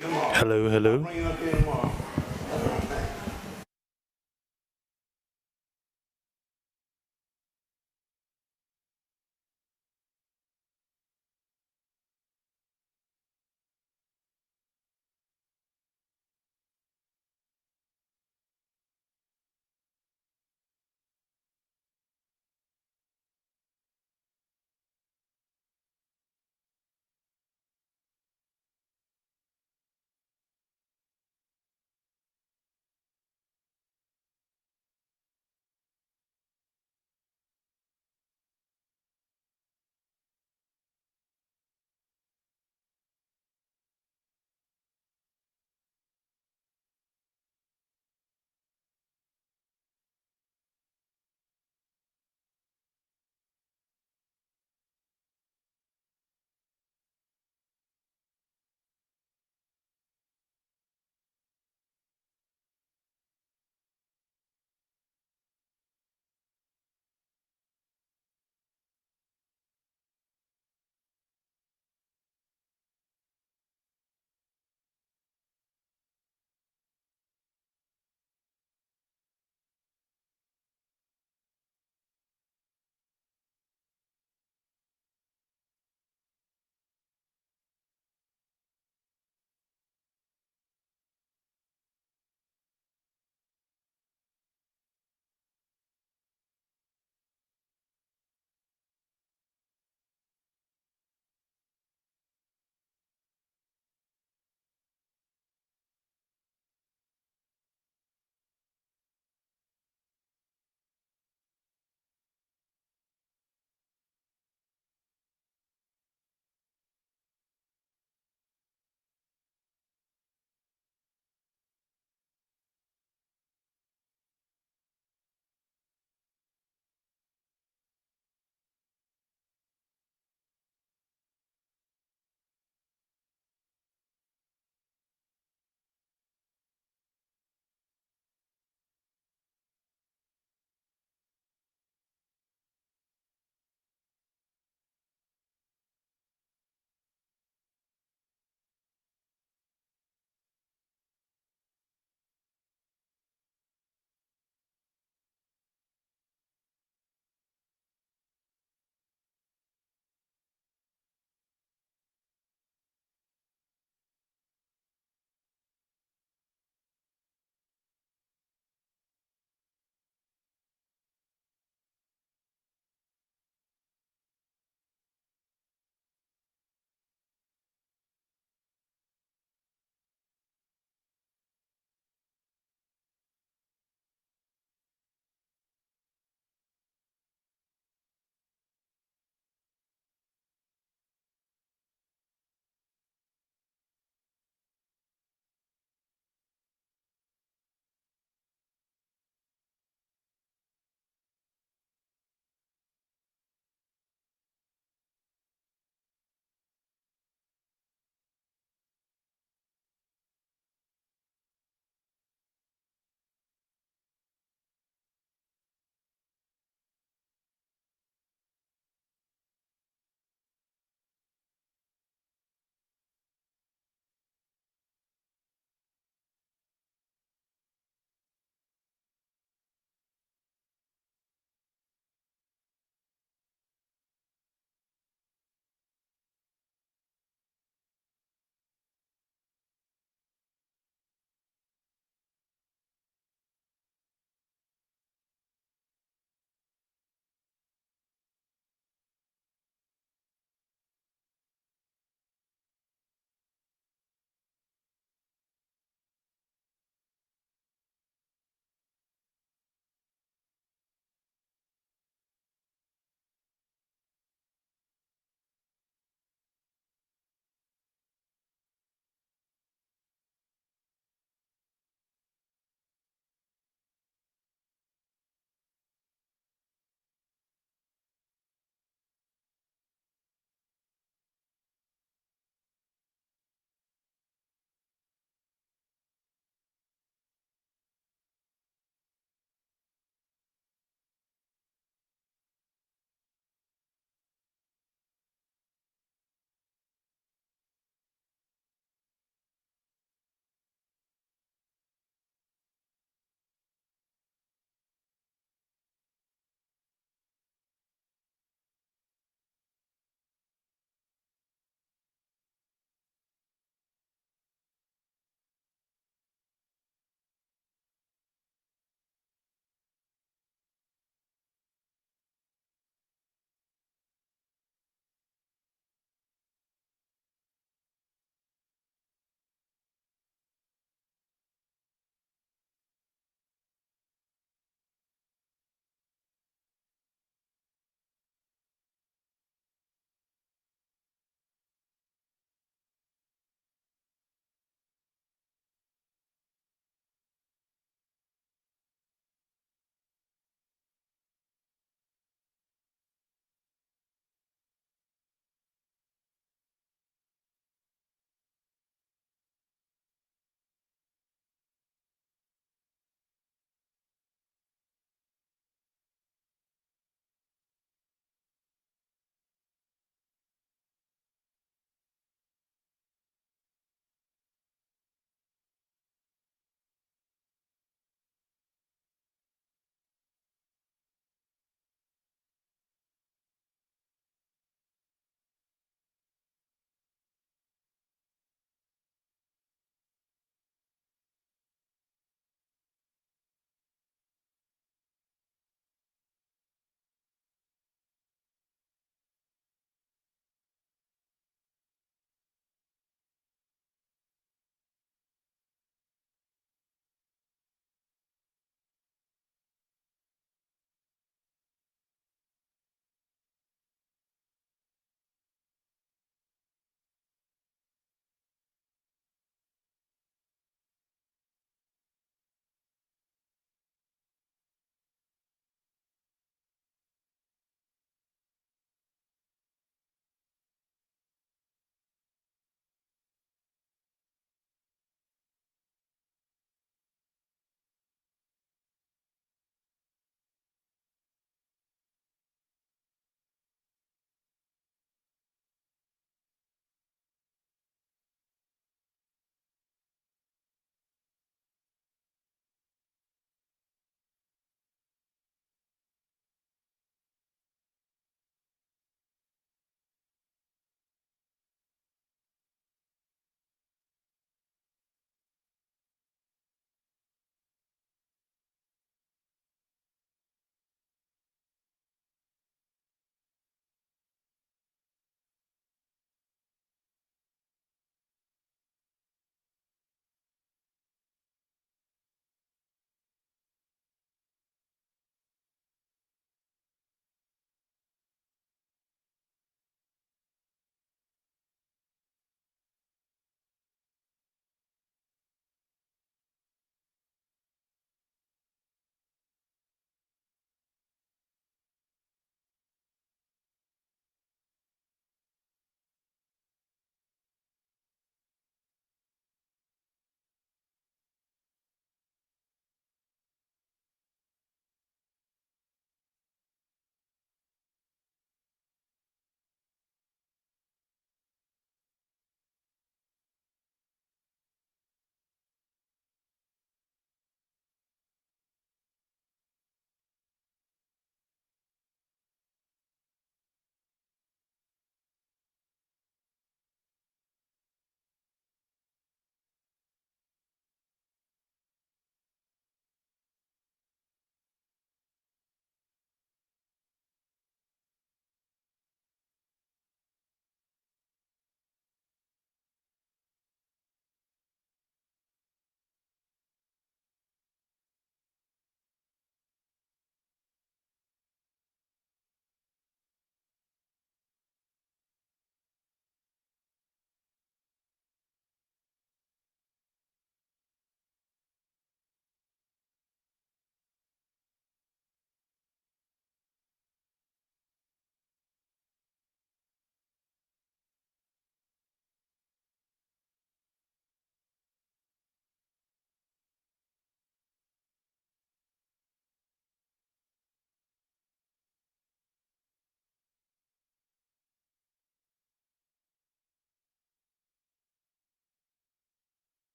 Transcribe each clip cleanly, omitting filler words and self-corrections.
Hello, hello.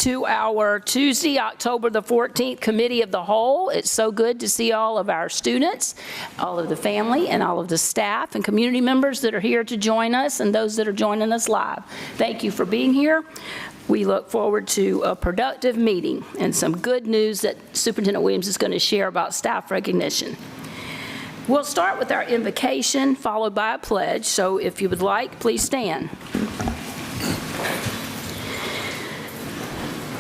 to our Tuesday, October the 14th Committee of the Whole. It's so good to see all of our students, all of the family, and all of the staff and community members that are here to join us and those that are joining us live. Thank you for being here. We look forward to a productive meeting and some good news that Superintendent Williams is going to share about staff recognition. We'll start with our invocation, followed by a pledge. So if you would like, please stand.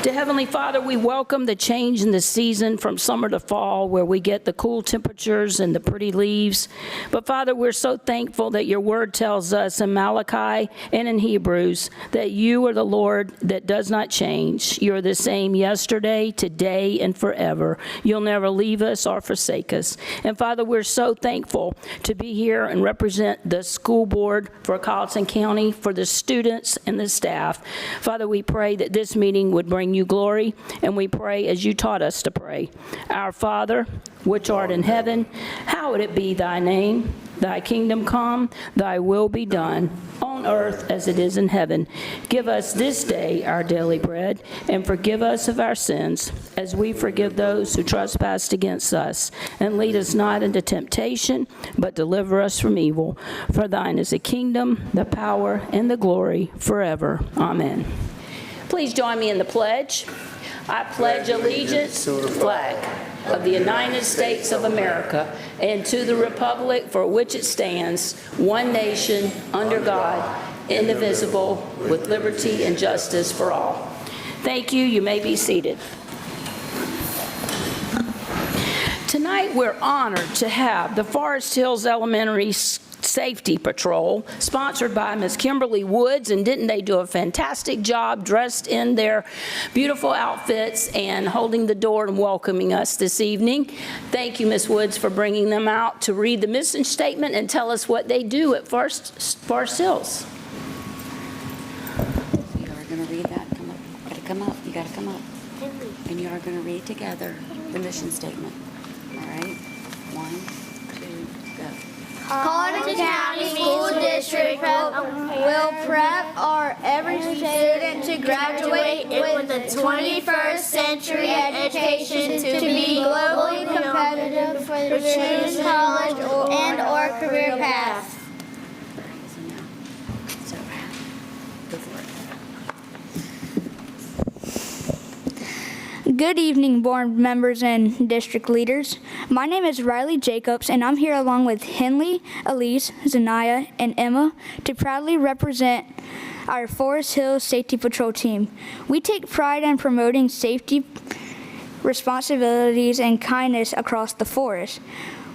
To Heavenly Father, we welcome the change in the season from summer to fall, where we get the cool temperatures and the pretty leaves. But Father, we're so thankful that your word tells us in Malachi and in Hebrews that you are the Lord that does not change. You're the same yesterday, today, and forever. You'll never leave us or forsake us. And Father, we're so thankful to be here and represent the school board for Colleton County, for the students and the staff. Father, we pray that this meeting would bring you glory, and we pray as you taught us to pray. Our Father, which art in heaven, hallowed it be thy name. Thy kingdom come, thy will be done, on earth as it is in heaven. Give us this day our daily bread, and forgive us of our sins, as we forgive those who trespass against us. And lead us not into temptation, but deliver us from evil. For thine is the kingdom, the power, and the glory forever. Amen. Please join me in the pledge. I pledge allegiance to the flag of the United States of America and to the republic for which it stands, one nation, under God, indivisible, with liberty and justice for all. Thank you. You may be seated. Tonight, we're honored to have the Forest Hills Elementary Safety Patrol, sponsored by Ms. Kimberly Woods, and didn't they do a fantastic job dressed in their beautiful outfits and holding the door and welcoming us this evening. Thank you, Ms. Woods, for bringing them out to read the mission statement and tell us what they do at Forest Hills. You are going to read that. Come up. You got to come up. You got to come up. And you are going to read together the mission statement. All right? 1, 2, go. Colleton County School District will prep every student to graduate with the 21st century education to be globally competitive for the choose college and/or career path. So, go for it. Good evening, board members and district leaders. My name is Riley Jacobs, and I'm here along with Henley, Elise, Zanaya, and Emma to proudly represent our Forest Hills Safety Patrol team. We take pride in promoting safety, responsibilities, and kindness across the forest.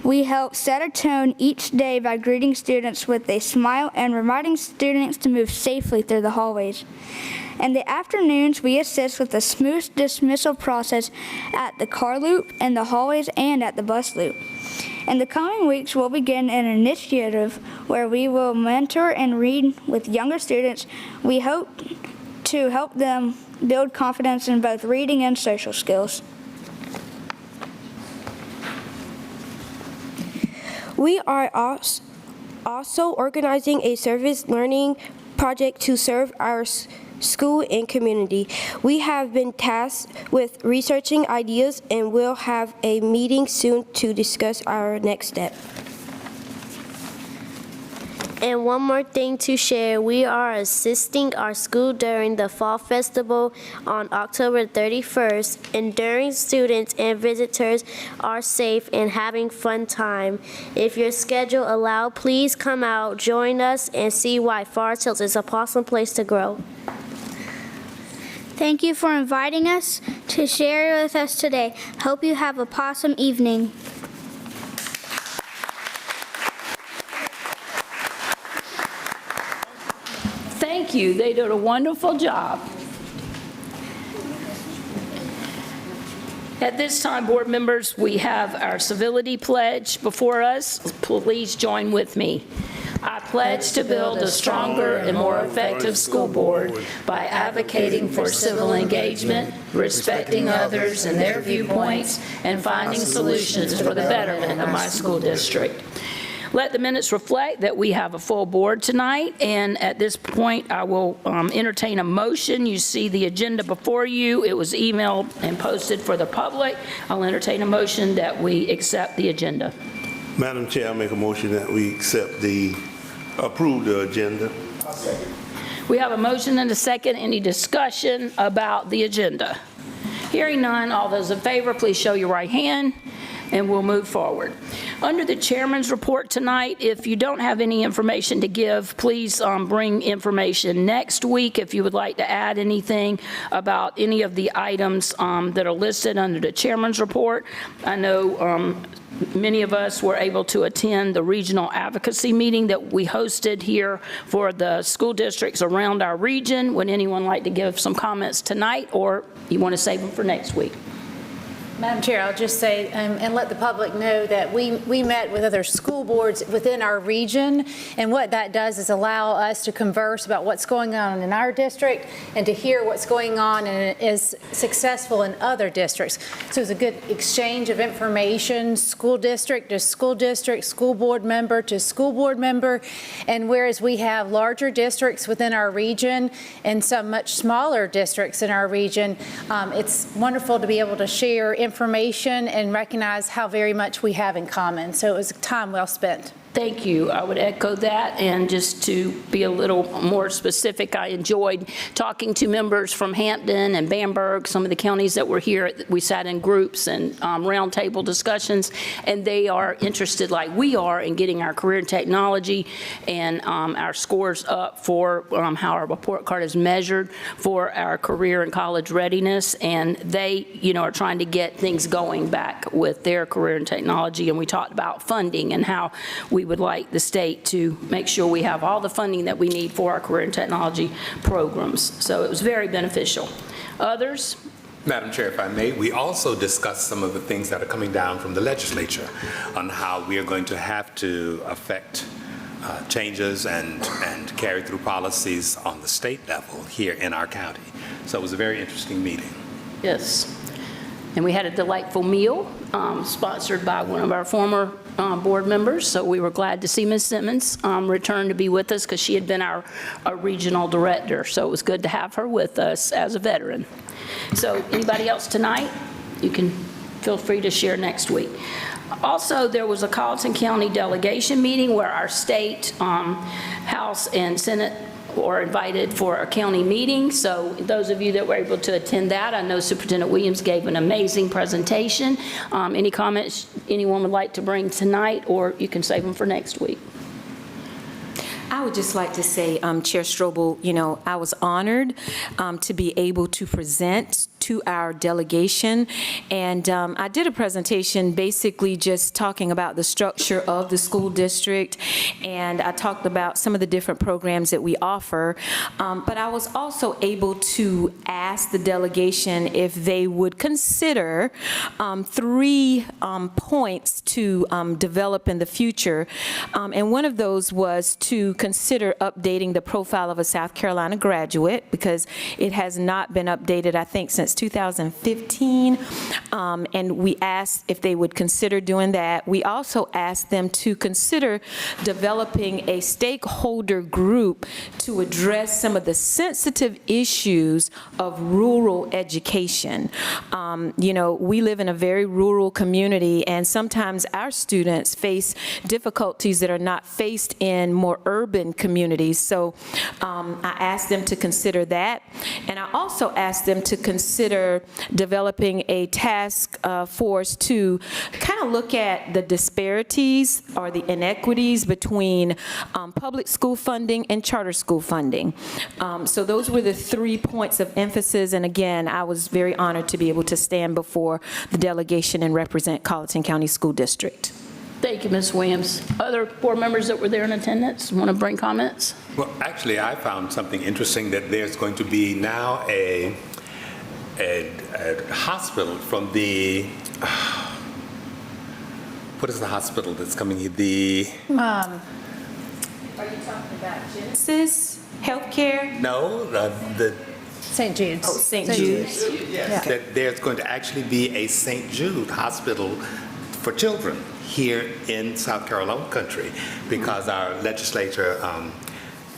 We help set a tone each day by greeting students with a smile and reminding students to move safely through the hallways. In the afternoons, we assist with the smooth dismissal process at the car loop, in the hallways, and at the bus loop. In the coming weeks, we'll begin an initiative where we will mentor and read with younger students. We hope to help them build confidence in both reading and social skills. We are also organizing a service learning project to serve our school and community. We have been tasked with researching ideas and will have a meeting soon to discuss our next step. And one more thing to share, we are assisting our school during the Fall Festival on October 31st, ensuring students and visitors are safe and having fun time. If your schedule allows, please come out, join us, and see why Forest Hills is a awesome place to grow. Thank you for inviting us to share with us today. Hope you have a awesome evening. Thank you. They did a wonderful job. At this time, board members, we have our civility pledge before us. Please join with me. I pledge to build a stronger and more effective school board by advocating for civil engagement, respecting others and their viewpoints, and finding solutions for the betterment of my school district. Let the minutes reflect that we have a full board tonight, and at this point, I will entertain a motion. You see the agenda before you. It was emailed and posted for the public. I'll entertain a motion that we accept the agenda. Madam Chair, I make a motion that we approve the agenda. We have a motion and a second. Any discussion about the agenda? Hearing none, all those in favor, please show your right hand, and we'll move forward. Under the chairman's report tonight, if you don't have any information to give, please bring information next week if you would like to add anything about any of the items that are listed under the chairman's report. I know many of us were able to attend the regional advocacy meeting that we hosted here for the school districts around our region. Would anyone like to give some comments tonight, or you want to save them for next week? Madam Chair, I'll just say, and let the public know that we met with other school boards within our region, and what that does is allow us to converse about what's going on in our district and to hear what's going on and is successful in other districts. So it's a good exchange of information, school district to school district, school board member to school board member, and whereas we have larger districts within our region and some much smaller districts in our region, it's wonderful to be able to share information and recognize how very much we have in common. So it was time well spent. Thank you. I would echo that, and just to be a little more specific, I enjoyed talking to members from Hampton and Bamberg, some of the counties that were here. We sat in groups and roundtable discussions, and they are interested, like we are, in getting our career in technology and our scores up for how our report card is measured for our career and college readiness, and they, are trying to get things going back with their career in technology, and we talked about funding and how we would like the state to make sure we have all the funding that we need for our career and technology programs. So it was very beneficial. Others? Madam Chair, if I may, we also discussed some of the things that are coming down from the legislature on how we are going to have to affect changes and carry through policies on the state level here in our county. So it was a very interesting meeting. Yes. And we had a delightful meal sponsored by one of our former board members, so we were glad to see Ms. Simmons return to be with us because she had been our regional director, so it was good to have her with us as a veteran. So anybody else tonight? You can feel free to share next week. Also, there was a Colleton County delegation meeting where our state House and Senate were invited for a county meeting. So those of you that were able to attend that, I know Superintendent Williams gave an amazing presentation. Any comments anyone would like to bring tonight, or you can save them for next week? I would just like to say, Chair Strobel, I was honored to be able to present to our delegation, and I did a presentation basically just talking about the structure of the school district, and I talked about some of the different programs that we offer, but I was also able to ask the delegation if they would consider 3 points to develop in the future, and one of those was to consider updating the profile of a South Carolina graduate, because it has not been updated, I think, since 2015, and we asked if they would consider doing that. We also asked them to consider developing a stakeholder group to address some of the sensitive issues of rural education. We live in a very rural community, and sometimes our students face difficulties that are not faced in more urban communities. So I asked them to consider that, and I also asked them to consider developing a task force to kind of look at the disparities or the inequities between public school funding and charter school funding. So those were the 3 points of emphasis, and again, I was very honored to be able to stand before the delegation and represent Colleton County School District. Thank you, Ms. Williams. Other board members that were there in attendance want to bring comments? Well, actually, I found something interesting, that there's going to be now a hospital from the, what is the hospital that's coming here? Are you talking about Genesis Healthcare? No, the St. Jude's. Oh, St. Jude's. that there's going to actually be a St. Jude hospital for children here in South Carolina country, because our legislature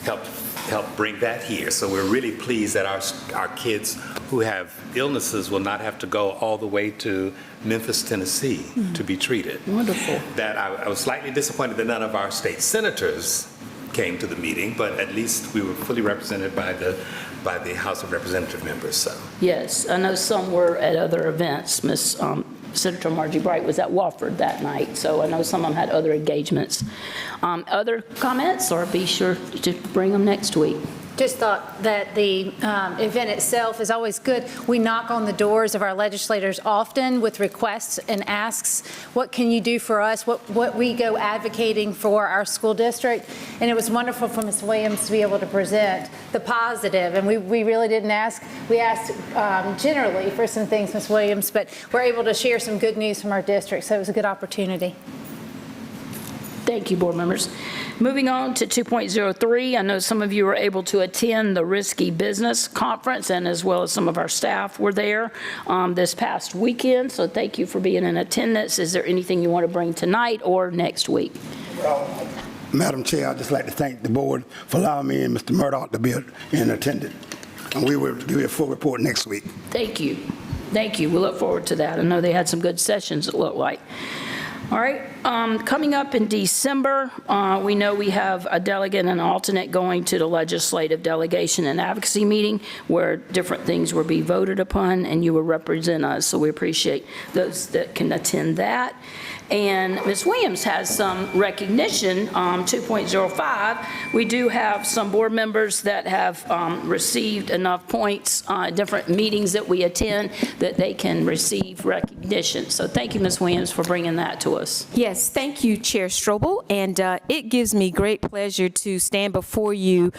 helped bring that here. So we're really pleased that our kids who have illnesses will not have to go all the way to Memphis, Tennessee to be treated. Wonderful. That I was slightly disappointed that none of our state senators came to the meeting, but at least we were fully represented by the House of Representative members. So Yes, I know some were at other events. Senator Margie Bright was at Wofford that night, so I know some of them had other engagements. Other comments, or be sure to bring them next week. Just thought that the event itself is always good. We knock on the doors of our legislators often with requests and asks, what can you do for us? What we go advocating for our school district. And it was wonderful for Ms. Williams to be able to present the positive. And we really didn't ask. We asked generally for some things, Ms. Williams, but we're able to share some good news from our district. So it was a good opportunity. Thank you, board members. Moving on to 2.03, I know some of you were able to attend the Risky Business Conference, and as well as some of our staff were there this past weekend, so thank you for being in attendance. Is there anything you want to bring tonight or next week? Madam Chair, I'd just like to thank the board for allowing me and Mr. Murdoch to be in attendance, and we will give you a full report next week. Thank you. Thank you. We look forward to that. I know they had some good sessions, it looked like. All right, coming up in December, we know we have a delegate and an alternate going to the legislative delegation and advocacy meeting where different things will be voted upon, and you will represent us, so we appreciate those that can attend that. And Ms. Williams has some recognition, 2.05. We do have some board members that have received enough points, different meetings that we attend, that they can receive recognition. So thank you, Ms. Williams, for bringing that to us. Yes, thank you, Chair Strobel, and it gives me great pleasure to stand before you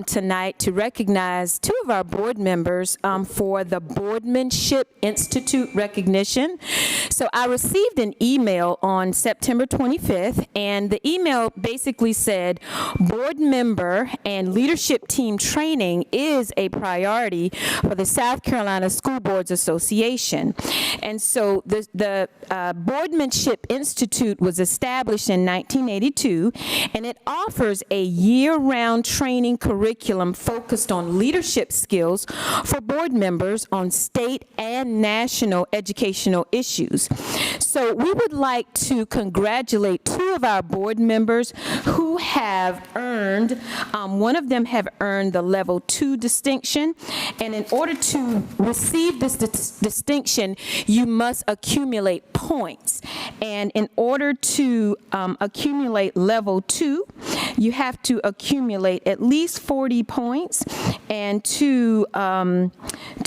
tonight to recognize two of our board members for the Boardmanship Institute recognition. So I received an email on September 25th, and the email basically said, board member and leadership team training is a priority for the South Carolina School Boards Association. And so the Boardmanship Institute was established in 1982, and it offers a year-round training curriculum focused on leadership skills for board members on state and national educational issues. So we would like to congratulate two of our board members who have earned, one of them have earned the level 2 distinction, and in order to receive this distinction, you must accumulate points. And in order to accumulate level 2, you have to accumulate at least 40 points, and to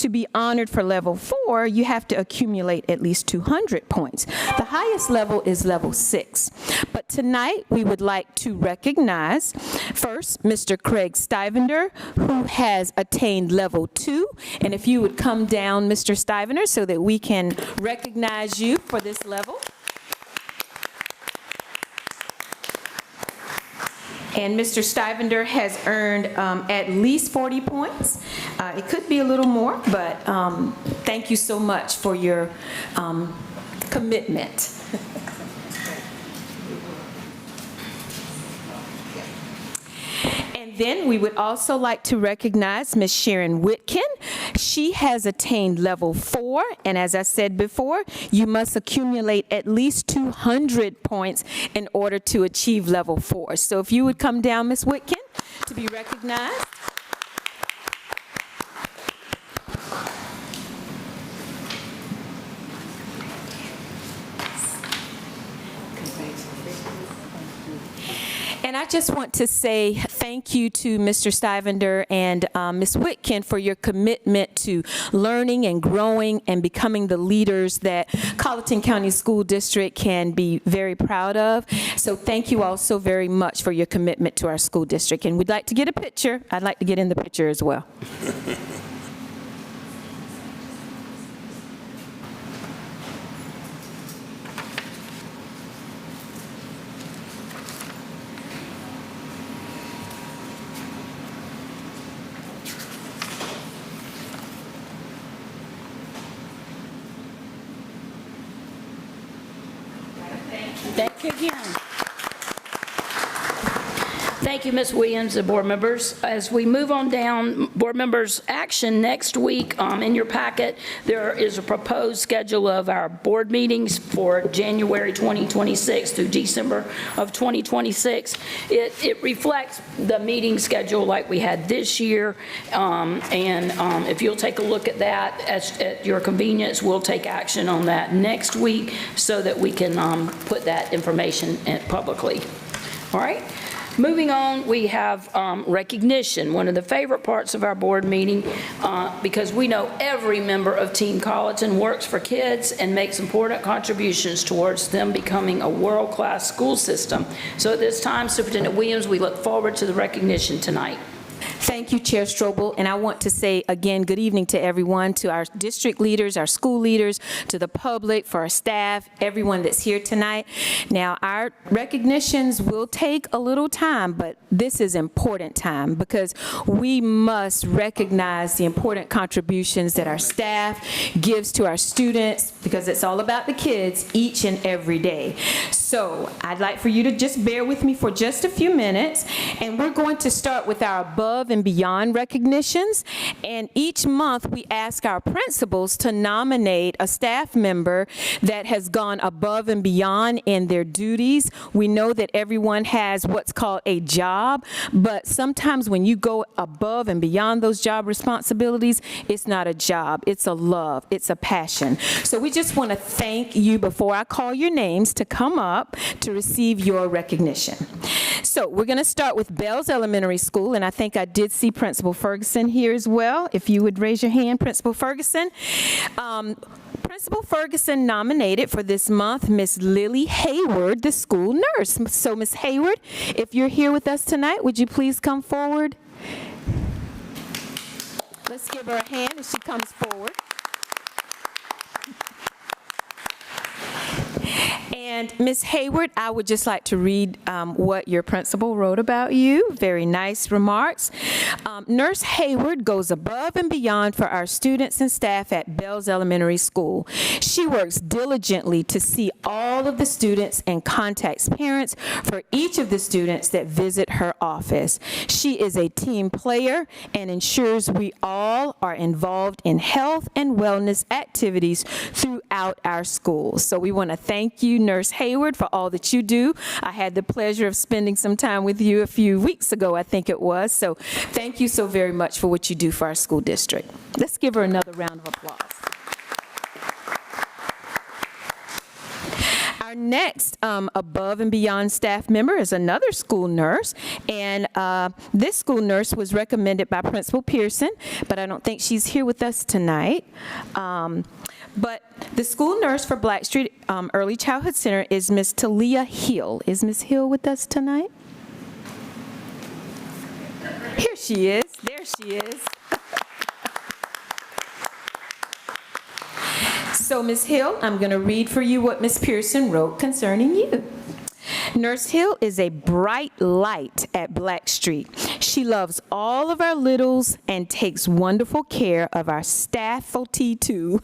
be honored for level 4, you have to accumulate at least 200 points. The highest level is level 6. But tonight, we would like to recognize, first, Mr. Craig Stivender, who has attained level 2. And if you would come down, Mr. Stivender, so that we can recognize you for this level. And Mr. Stivender has earned at least 40 points. It could be a little more, but thank you so much for your commitment. And then we would also like to recognize Ms. Sharon Whitkin. She has attained level 4, and as I said before, you must accumulate at least 200 points in order to achieve level 4. So if you would come down, Ms. Whitkin, to be recognized. And I just want to say thank you to Mr. Stivender and Ms. Whitkin for your commitment to learning and growing and becoming the leaders that Colleton County School District can be very proud of. So thank you all so very much for your commitment to our school district. And we'd like to get a picture. I'd like to get in the picture as well. Again. Thank you, Ms. Williams and board members. As we move on down, board members' action next week, in your packet, there is a proposed schedule of our board meetings for January 2026 through December of 2026. It reflects the meeting schedule like we had this year, and if you'll take a look at that at your convenience, we'll take action on that next week so that we can put that information publicly. All right? Moving on, we have recognition, one of the favorite parts of our board meeting, because we know every member of Team Colleton works for kids and makes important contributions towards them becoming a world-class school system. So at this time, Superintendent Williams, we look forward to the recognition tonight. Thank you, Chair Strobel, and I want to say again, good evening to everyone, to our district leaders, our school leaders, to the public, for our staff, everyone that's here tonight. Now, our recognitions will take a little time, but this is important time because we must recognize the important contributions that our staff gives to our students, because it's all about the kids each and every day. So I'd like for you to just bear with me for just a few minutes, and we're going to start with our above and beyond recognitions. And each month we ask our principals to nominate a staff member that has gone above and beyond in their duties. We know that everyone has what's called a job, but sometimes when you go above and beyond those job responsibilities, it's not a job, it's a love, it's a passion. So we just want to thank you before I call your names to come up to receive your recognition. So we're going to start with Bells Elementary School, and I think I did see Principal Ferguson here as well. If you would raise your hand, Principal Ferguson. Principal Ferguson nominated for this month Miss Lily Hayward, the school nurse. So Miss Hayward, if you're here with us tonight, would you please come forward? Let's give her a hand as she comes forward. And Ms. Hayward, I would just like to read what your principal wrote about you. Very nice remarks. Nurse Hayward goes above and beyond for our students and staff at Bells Elementary School. She works diligently to see all of the students and contacts parents for each of the students that visit her office. She is a team player and ensures we all are involved in health and wellness activities throughout our schools. So we want to thank you, Nurse Hayward, for all that you do. I had the pleasure of spending some time with you a few weeks ago, I think it was. So thank you so very much for what you do for our school district. Let's give her another round of applause. Our next above and beyond staff member is another school nurse, and this school nurse was recommended by Principal Pearson, but I don't think she's here with us tonight. But the school nurse for Blackstreet Early Childhood Center is Miss Talia Hill. Is Miss Hill with us tonight? Here she is. There she is. So, Ms. Hill, I'm going to read for you what Ms. Pearson wrote concerning you. Nurse Hill is a bright light at Blackstreet. She loves all of our littles and takes wonderful care of our staff faculty too.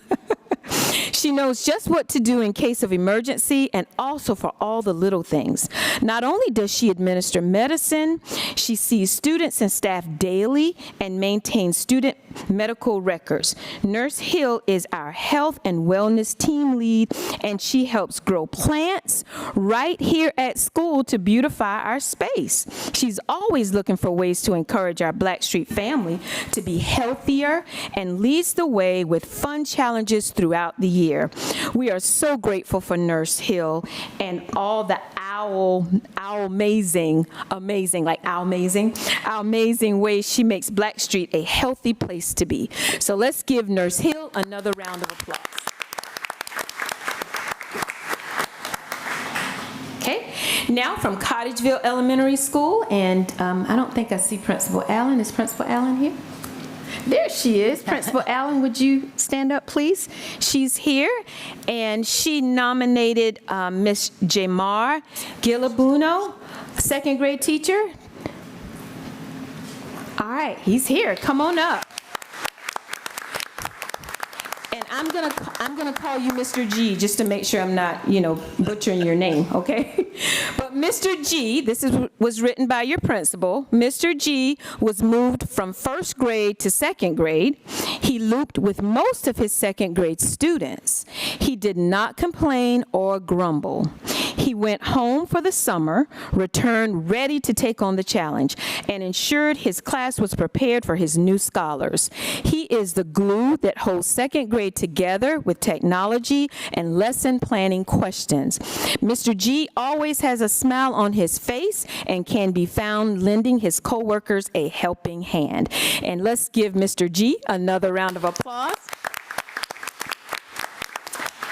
She knows just what to do in case of emergency and also for all the little things. Not only does she administer medicine, she sees students and staff daily and maintains student medical records. Nurse Hill is our health and wellness team lead, and she helps grow plants right here at school to beautify our space. She's always looking for ways to encourage our Blackstreet family to be healthier and leads the way with fun challenges throughout the year. We are so grateful for Nurse Hill and all the amazing ways she makes Blackstreet a healthy place to be. So let's give Nurse Hill another round of applause. Okay, now from Cottageville Elementary School, and I don't think I see Principal Allen. Is Principal Allen here? There she is. Principal Allen, would you stand up, please? She's here, and she nominated Miss Jamar Gillabuno, second grade teacher. All right, he's here. Come on up. And I'm gonna call you Mr. G just to make sure I'm not, butchering your name, okay? But Mr. G, was written by your principal. Mr. G was moved from first grade to second grade. He looped with most of his second grade students. He did not complain or grumble. He went home for the summer, returned ready to take on the challenge, and ensured his class was prepared for his new scholars. He is the glue that holds second grade together with technology and lesson planning questions. Mr. G always has a smile on his face and can be found lending his coworkers a helping hand. And let's give Mr. G another round of applause.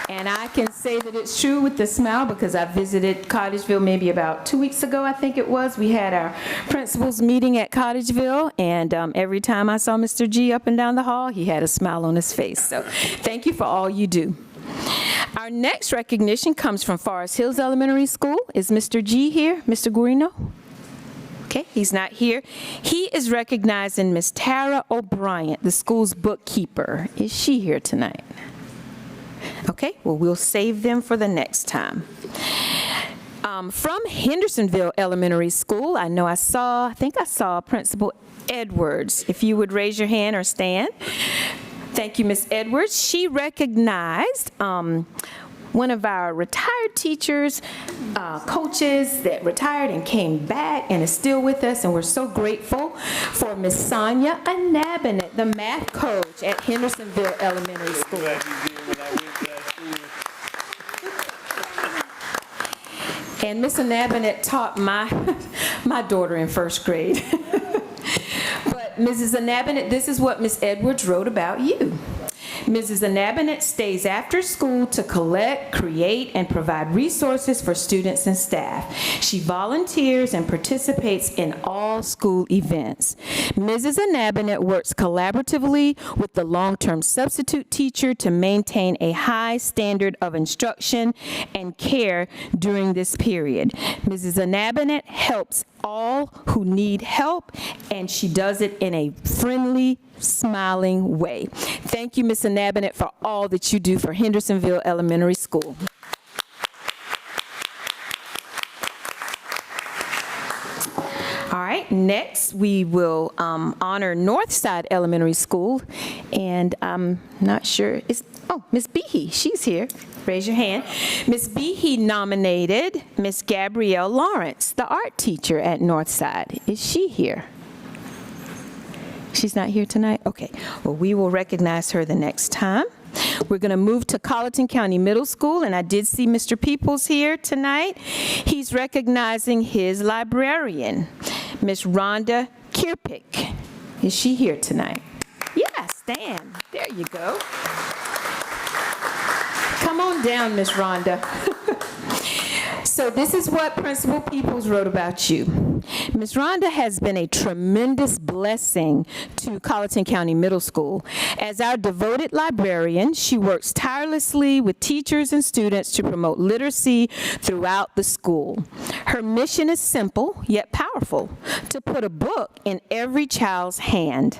And I can say that it's true with the smile because I visited Cottageville maybe about 2 weeks ago, I think it was. We had our principals meeting at Cottageville, and every time I saw Mr. G up and down the hall, he had a smile on his face. So thank you for all you do. Our next recognition comes from Forest Hills Elementary School. Is Mr. G here? Mr. Guarino? Okay, he's not here. He is recognizing Miss Tara O'Brien, the school's bookkeeper. Is she here tonight? Okay, well, we'll save them for the next time. From Hendersonville Elementary School, I think I saw Principal Edwards. If you would raise your hand or stand. Thank you, Miss Edwards. She recognized one of our retired teachers, coaches that retired and came back and is still with us, and we're so grateful for Miss Sonia Anabanet, the math coach at Hendersonville Elementary School. And Miss Anabanet taught my daughter in first grade. But Mrs. Anabanet, this is what Miss Edwards wrote about you. Mrs. Anabanet stays after school to collect, create, and provide resources for students and staff. She volunteers and participates in all school events. Mrs. Anabanet works collaboratively with the long-term substitute teacher to maintain a high standard of instruction and care during this period. Mrs. Anabanet helps all who need help, and she does it in a friendly, smiling way. Thank you, Ms. Anabanet, for all that you do for Hendersonville Elementary School. All right, next we will honor Northside Elementary School, and I'm not sure, Miss Behe, she's here. Raise your hand. Miss Behe nominated Miss Gabrielle Lawrence, the art teacher at Northside. Is she here? She's not here tonight? Okay. Well, we will recognize her the next time. We're going to move to Colleton County Middle School, and I did see Mr. Peoples here tonight. He's recognizing his librarian, Miss Rhonda Kierpick. Is she here tonight? Yeah, stand. There you go. Come on down, Miss Rhonda. So this is what Principal Peoples wrote about you. Ms. Rhonda has been a tremendous blessing to Colleton County Middle School. As our devoted librarian, she works tirelessly with teachers and students to promote literacy throughout the school. Her mission is simple, yet powerful, to put a book in every child's hand.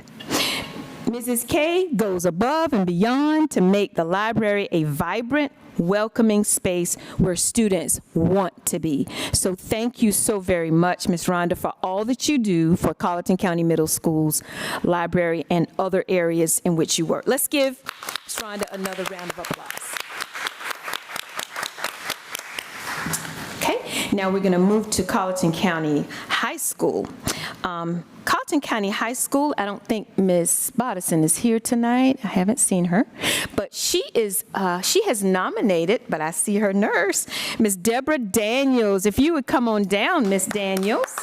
Mrs. K goes above and beyond to make the library a vibrant, welcoming space where students want to be. So thank you so very much, Ms. Rhonda, for all that you do for Colleton County Middle School's library and other areas in which you work. Let's give Ms. Rhonda another round of applause. Okay, now we're going to move to Colleton County High School. Colleton County High School, I don't think Ms. Bodison is here tonight. I haven't seen her. But she has nominated, but I see her nurse, Ms. Deborah Daniels. If you would come on down, Ms. Daniels.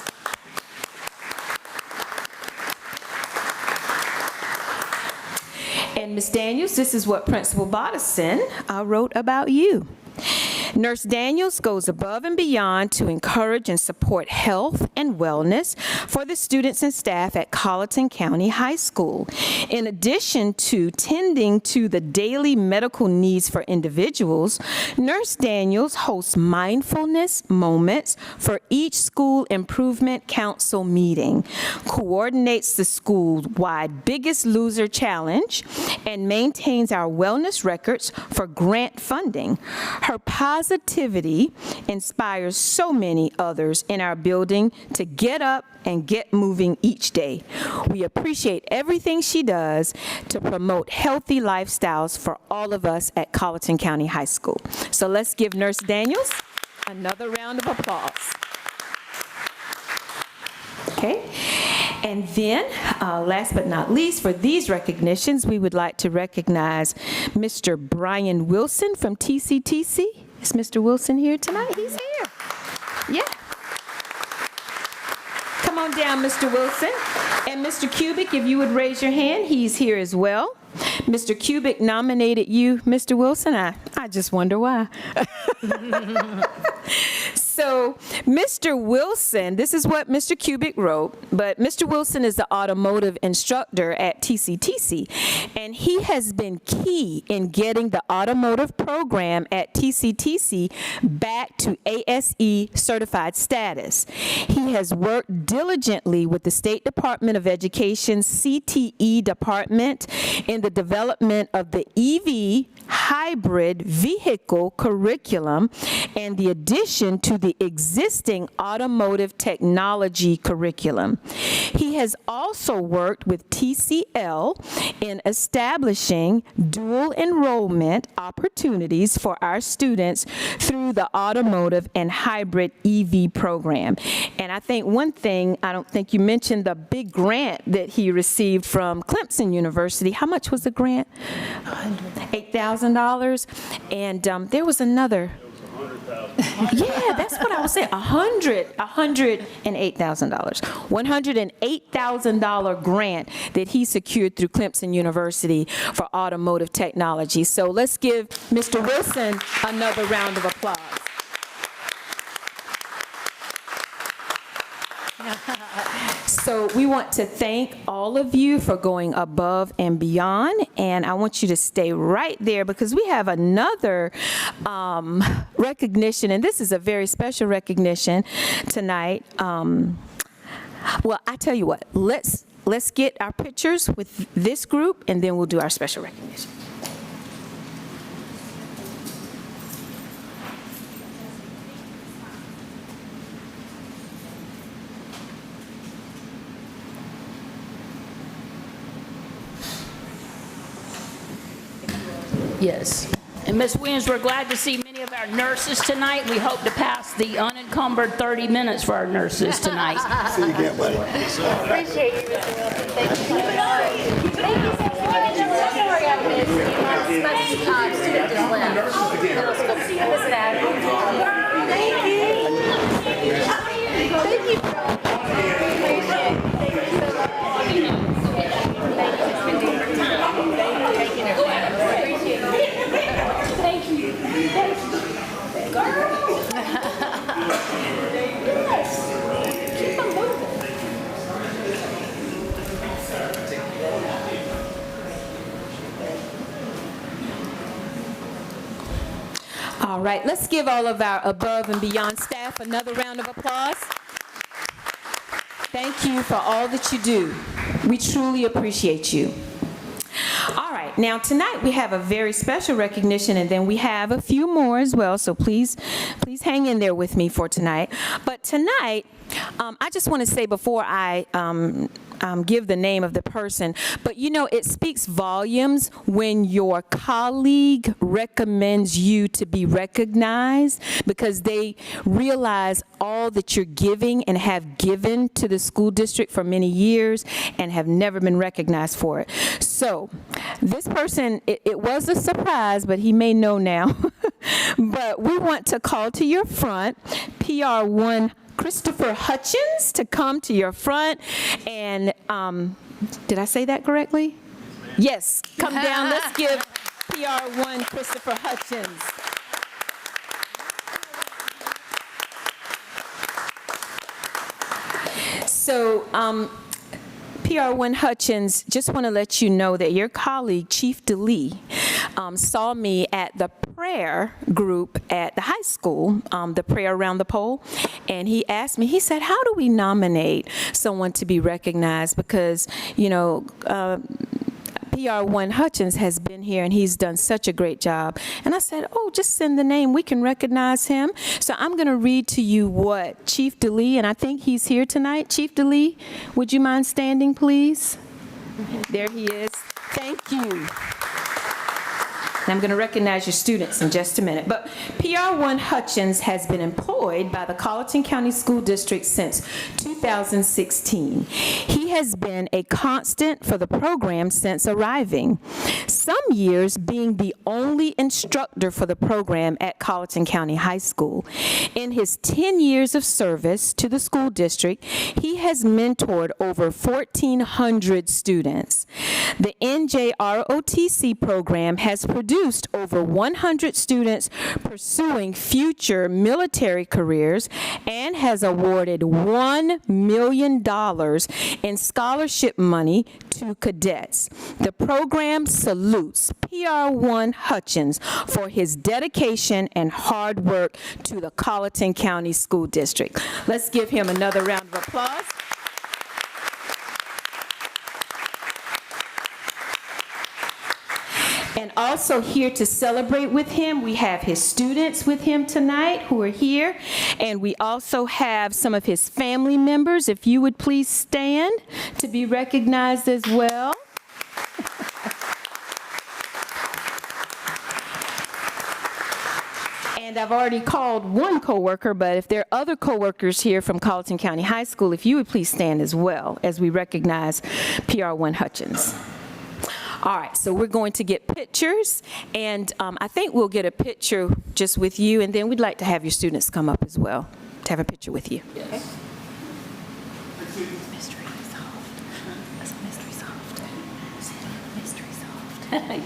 And Ms. Daniels, this is what Principal Bodison wrote about you. Nurse Daniels goes above and beyond to encourage and support health and wellness for the students and staff at Colleton County High School. In addition to tending to the daily medical needs for individuals, Nurse Daniels hosts mindfulness moments for each school improvement council meeting, coordinates the school-wide Biggest Loser Challenge, and maintains our wellness records for grant funding. Her positivity inspires so many others in our building to get up and get moving each day. We appreciate everything she does to promote healthy lifestyles for all of us at Colleton County High School. So let's give Nurse Daniels another round of applause. Okay, and then, last but not least, for these recognitions, we would like to recognize Mr. Brian Wilson from TCTC. Is Mr. Wilson here tonight? He's here. Yeah. Come on down, Mr. Wilson. And Mr. Kubik, if you would raise your hand, he's here as well. Mr. Kubik nominated you, Mr. Wilson. I just wonder why. So, Mr. Wilson, this is what Mr. Kubik wrote, but Mr. Wilson is the automotive instructor at TCTC, and he has been key in getting the automotive program at TCTC back to ASE certified status. He has worked diligently with the State Department of Education's CTE department in the development of the EV hybrid vehicle curriculum and the addition to the existing automotive technology curriculum. He has also worked with TCL in establishing dual enrollment opportunities for our students through the automotive and hybrid EV program. And I think one thing, I don't think you mentioned the big grant that he received from Clemson University. How much was the grant? $8,000. And there was another. Yeah, that's what I was saying. $108,000. $108,000 grant that he secured through Clemson University for automotive technology. So let's give Mr. Wilson another round of applause. So we want to thank all of you for going above and beyond, and I want you to stay right there because we have another recognition, and this is a very special recognition tonight. Well, I tell you what, let's get our pictures with this group, and then we'll do our special recognition. Yes. And Ms. Williams, we're glad to see many of our nurses tonight. We hope to pass the unencumbered 30 minutes for our nurses tonight. See you again, buddy. Appreciate you, Mr. Wilson. Thank you so much. Thank you so much. Sorry I missed you. My student just left. Middle school. Listen, Adam. Thank you. Thank you. Appreciate it. Thank you so much. Thank you. Taking it. Appreciate it. Thank you. Keep on moving. All right, let's give all of our above and beyond staff another round of applause. Thank you for all that you do. We truly appreciate you. All right, now tonight we have a very special recognition, and then we have a few more as well, so please hang in there with me for tonight. But tonight, I just want to say before I give the name of the person, but you know, it speaks volumes when your colleague recommends you to be recognized because they realize all that you're giving and have given to the school district for many years and have never been recognized for it. So this person, it was a surprise, but he may know now. But we want to call to your front PR1 Christopher Hutchins to come to your front. And did I say that correctly? Yes, come down. Let's give PR1 Christopher Hutchins. So, PR1 Hutchins, just want to let you know that your colleague, Chief DeLee, saw me at the prayer group at the high school, the prayer around the pole, and he asked me, he said, how do we nominate someone to be recognized? Because, PR1 Hutchins has been here and he's done such a great job. And I said, oh, just send the name. We can recognize him. So I'm going to read to you what Chief DeLee, and I think he's here tonight. Chief DeLee, would you mind standing, please? There he is. Thank you. And I'm going to recognize your students in just a minute. But PR1 Hutchins has been employed by the Colleton County School District since 2016. He has been a constant for the program since arriving, some years being the only instructor for the program at Colleton County High School. In his 10 years of service to the school district, he has mentored over 1,400 students. The NJROTC program has produced over 100 students pursuing future military careers and has awarded $1 million in scholarship money to cadets. The program salutes PR1 Hutchins for his dedication and hard work to the Colleton County School District. Let's give him another round of applause. And also here to celebrate with him, we have his students with him tonight who are here. And we also have some of his family members. If you would please stand to be recognized as well. And I've already called one coworker, but if there are other coworkers here from Colleton County High School, if you would please stand as well as we recognize PR1 Hutchins. All right, so we're going to get pictures, and I think we'll get a picture just with you, and then we'd like to have your students come up as well to have a picture with you. Yes. Okay? Mystery solved. That's a mystery solved. Mystery solved. Yeah.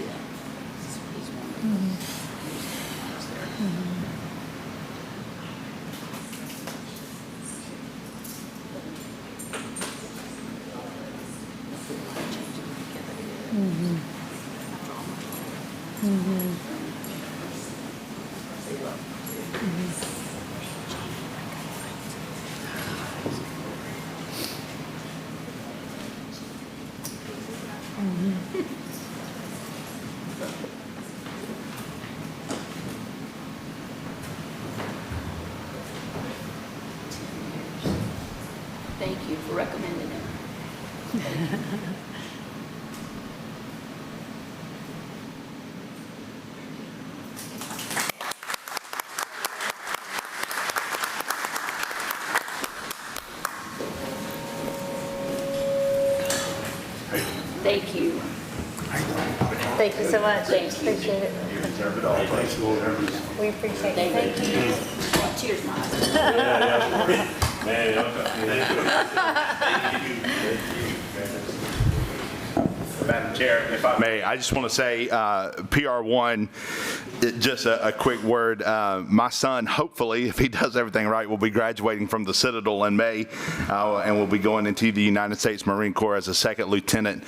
Thank you for recommending him. Thank you. Thank you so much. Thank you. Appreciate it. You deserve it all. Thanks, Lord. We appreciate it. Thank you. Cheers, Mom. Madam Chair, if I may, I just want to say, PR1, just a quick word. My son, hopefully, if he does everything right, will be graduating from the Citadel in May, and will be going into the United States Marine Corps as a second lieutenant.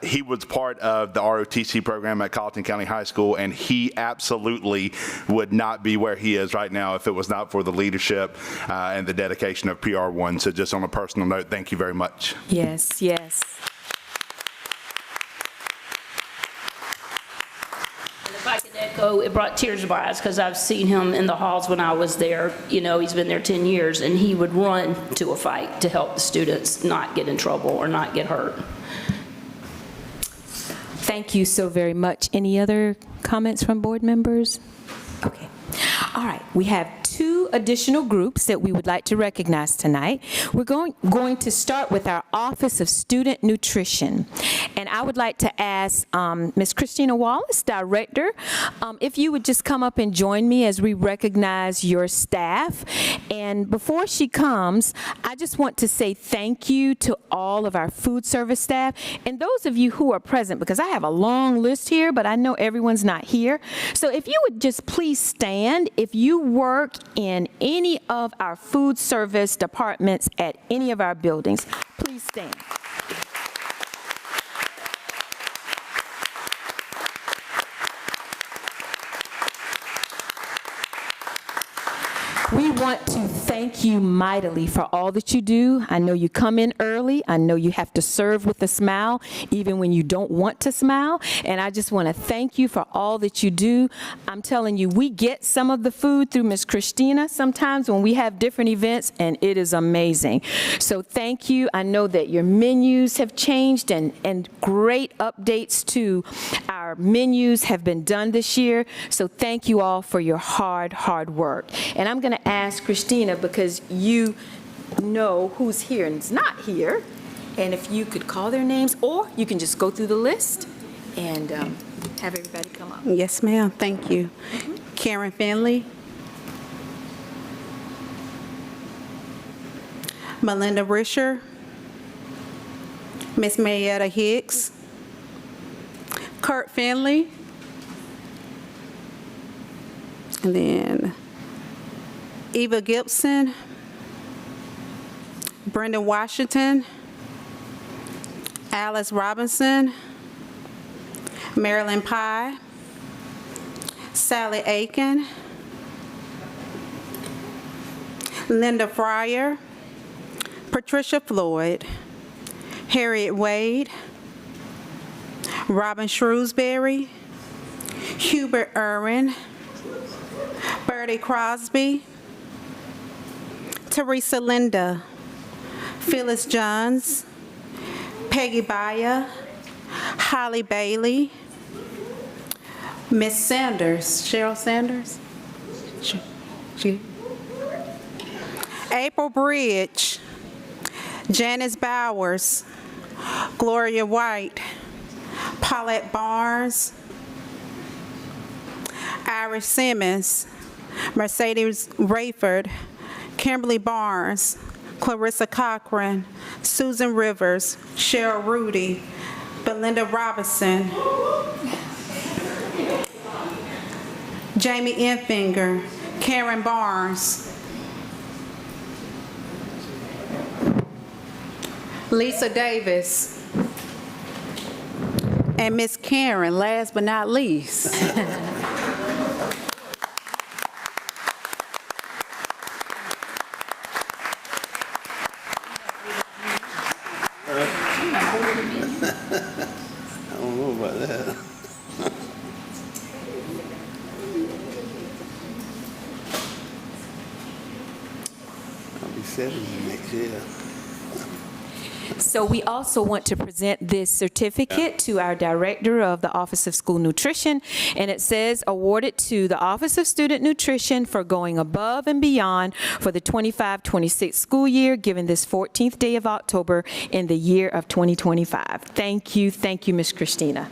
He was part of the ROTC program at Colleton County High School, and he absolutely would not be where he is right now if it was not for the leadership and the dedication of PR1. So just on a personal note, thank you very much. Yes, yes. If I could echo, it brought tears to my eyes because I've seen him in the halls when I was there. You know, he's been there 10 years, and he would run to a fight to help the students not get in trouble or not get hurt. Thank you so very much. Any other comments from board members? Okay. All right. We have two additional groups that we would like to recognize tonight. We're going to start with our Office of Student Nutrition. And I would like to ask Ms. Christina Wallace, Director, if you would just come up and join me as we recognize your staff. And before she comes, I just want to say thank you to all of our food service staff and those of you who are present, because I have a long list here, but I know everyone's not here. So if you would just please stand if you work in any of our food service departments at any of our buildings. Please stand. We want to thank you mightily for all that you do. I know you come in early. I know you have to serve with a smile, even when you don't want to smile. And I just want to thank you for all that you do. I'm telling you, we get some of the food through Miss Christina sometimes when we have different events, and it is amazing. So thank you. I know that your menus have changed, and great updates to our menus have been done this year. So thank you all for your hard work. And I'm going to ask Christina, because you know who's here and is not here, and if you could call their names, or you can just go through the list and have everybody come up. Yes, ma'am. Thank you. Karen Finley. Melinda Risher. Miss Marietta Hicks. Kurt Finley. And then Eva Gibson. Brenda Washington. Alice Robinson. Marilyn Pye. Sally Aiken. Linda Fryer. Patricia Floyd. Harriet Wade. Robin Shrewsbury. Hubert Irwin. Bertie Crosby. Teresa Linda. Phyllis Johns. Peggy Baya. Holly Bailey. Miss Sanders. Cheryl Sanders. April Bridge. Janice Bowers. Gloria White. Paulette Barnes. Iris Simmons. Mercedes Rayford. Kimberly Barnes. Clarissa Cochran. Susan Rivers. Cheryl Rudy. Belinda Robinson. Jamie Enfinger. Karen Barnes. Lisa Davis. And Miss Karen, last but not least. I don't know about that. I'll be 70 next year. So we also want to present this certificate to our director of the Office of School Nutrition, and it says, awarded to the Office of Student Nutrition for going above and beyond for the 25-26 school year, given this 14th day of October in the year of 2025. Thank you, Ms. Christina.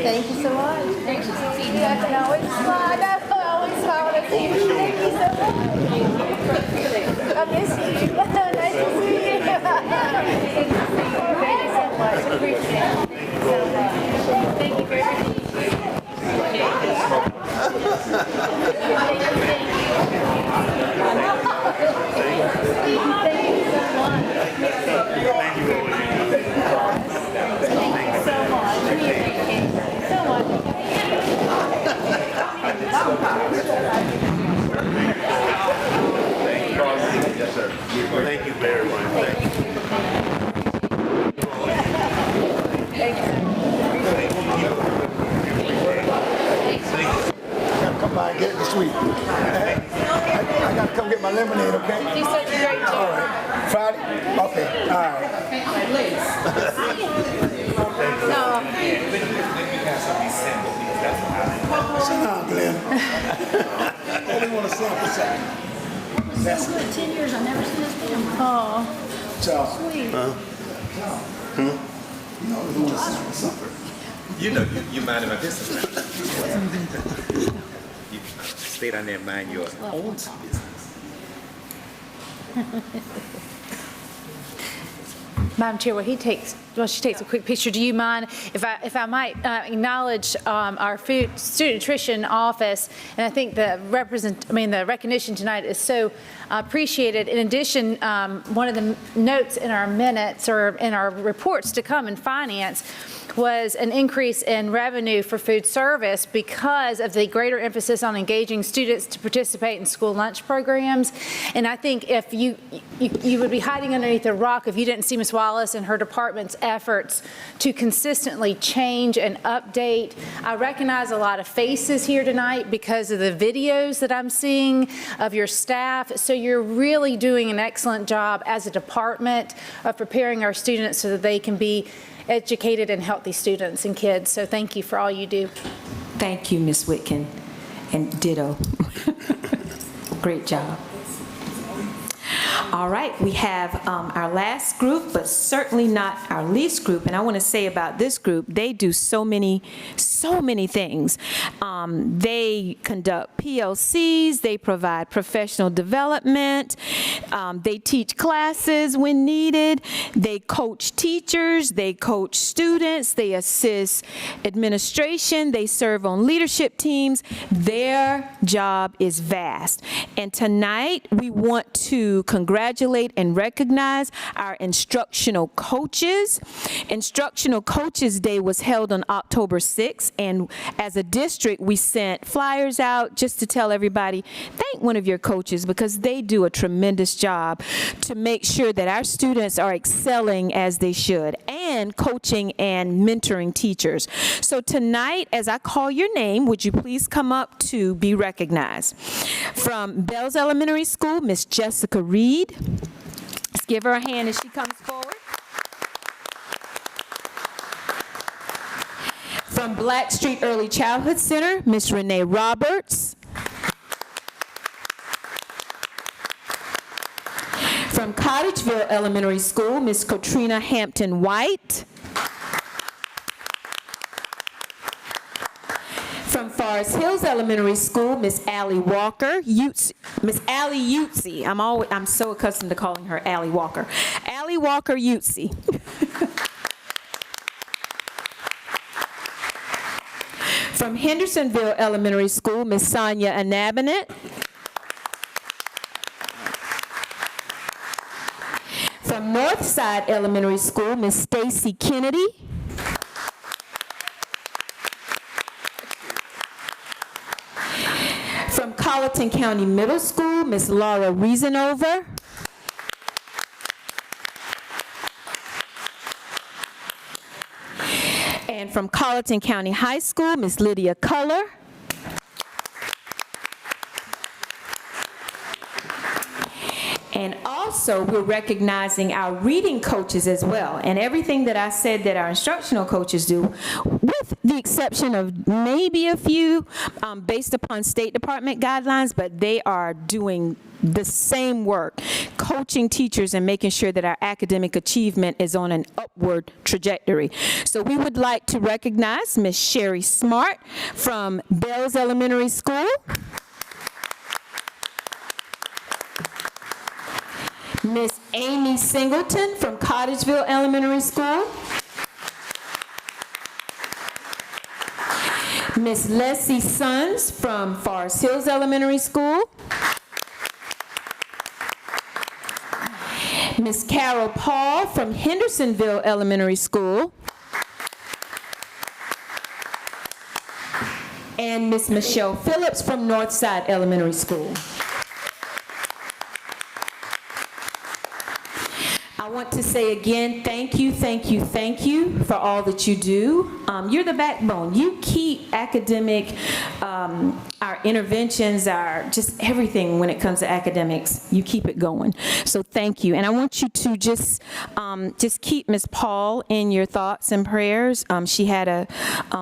Thank you so much. Thank you. I can always smile. I always smile when I see you. Thank you so much. I miss you. Nice to see you. Thank you so much. Appreciate it. Thank you so much. Thank you for everything. Yes, sir. Thank you very much. Thank you. I gotta come by and get it this week. I gotta come get my lemonade, okay? You're such a great job. All right. Friday? Okay, all right. Sit down, Glenn. Oh, we want to sample something. That's good. 10 years, I've never seen this family. Charles. Sweet. No, we want to sample something. You know, you mind if I business. You stay down there and mind your own business. Madam Chair, while she takes a quick picture, do you mind if I might acknowledge our student nutrition office? And I think the recognition tonight is so appreciated. In addition, one of the notes in our minutes or in our reports to come in finance was an increase in revenue for food service because of the greater emphasis on engaging students to participate in school lunch programs. And I think if you would be hiding underneath a rock if you didn't see Ms. Wallace and her department's efforts to consistently change and update. I recognize a lot of faces here tonight because of the videos that I'm seeing of your staff. So you're really doing an excellent job as a department of preparing our students so that they can be educated and healthy students and kids. So thank you for all you do. Thank you, Ms. Whitkin, and ditto. Great job. All right, we have our last group, but certainly not our least group. And I want to say about this group, they do so many things. They conduct PLCs, they provide professional development, they teach classes when needed, they coach teachers, they coach students, they assist administration, they serve on leadership teams. Their job is vast. And tonight, we want to congratulate and recognize our instructional coaches. Instructional Coaches Day was held on October 6th, and as a district, we sent flyers out just to tell everybody, thank one of your coaches because they do a tremendous job to make sure that our students are excelling as they should, and coaching and mentoring teachers. So tonight, as I call your name, would you please come up to be recognized? From Bells Elementary School, Miss Jessica Reed. Let's give her a hand as she comes forward. From Blackstreet Early Childhood Center, Miss Renee Roberts. From Cottageville Elementary School, Miss Katrina Hampton White. From Forest Hills Elementary School, Miss Allie Walker, Miss Allie Utsi. I'm so accustomed to calling her Allie Walker. Allie Walker Utsi. From Hendersonville Elementary School, Miss Sonia Anabanet. From Northside Elementary School, Miss Stacy Kennedy. From Colleton County Middle School, Miss Laura Reasonover. And from Colleton County High School, Miss Lydia Culler. And also, we're recognizing our reading coaches as well. And everything that I said that our instructional coaches do, with the exception of maybe a few based upon State Department guidelines, but they are doing the same work, coaching teachers and making sure that our academic achievement is on an upward trajectory. So we would like to recognize Miss Sherry Smart from Bells Elementary School. Miss Amy Singleton from Cottageville Elementary School. Miss Leslie Sons from Forest Hills Elementary School. Miss Carol Paul from Hendersonville Elementary School. And Miss Michelle Phillips from Northside Elementary School. I want to say again, thank you, thank you, thank you for all that you do. You're the backbone. You keep academic, our interventions, our just everything when it comes to academics, you keep it going. So thank you. And I want you to just keep Ms. Paul in your thoughts and prayers. She had a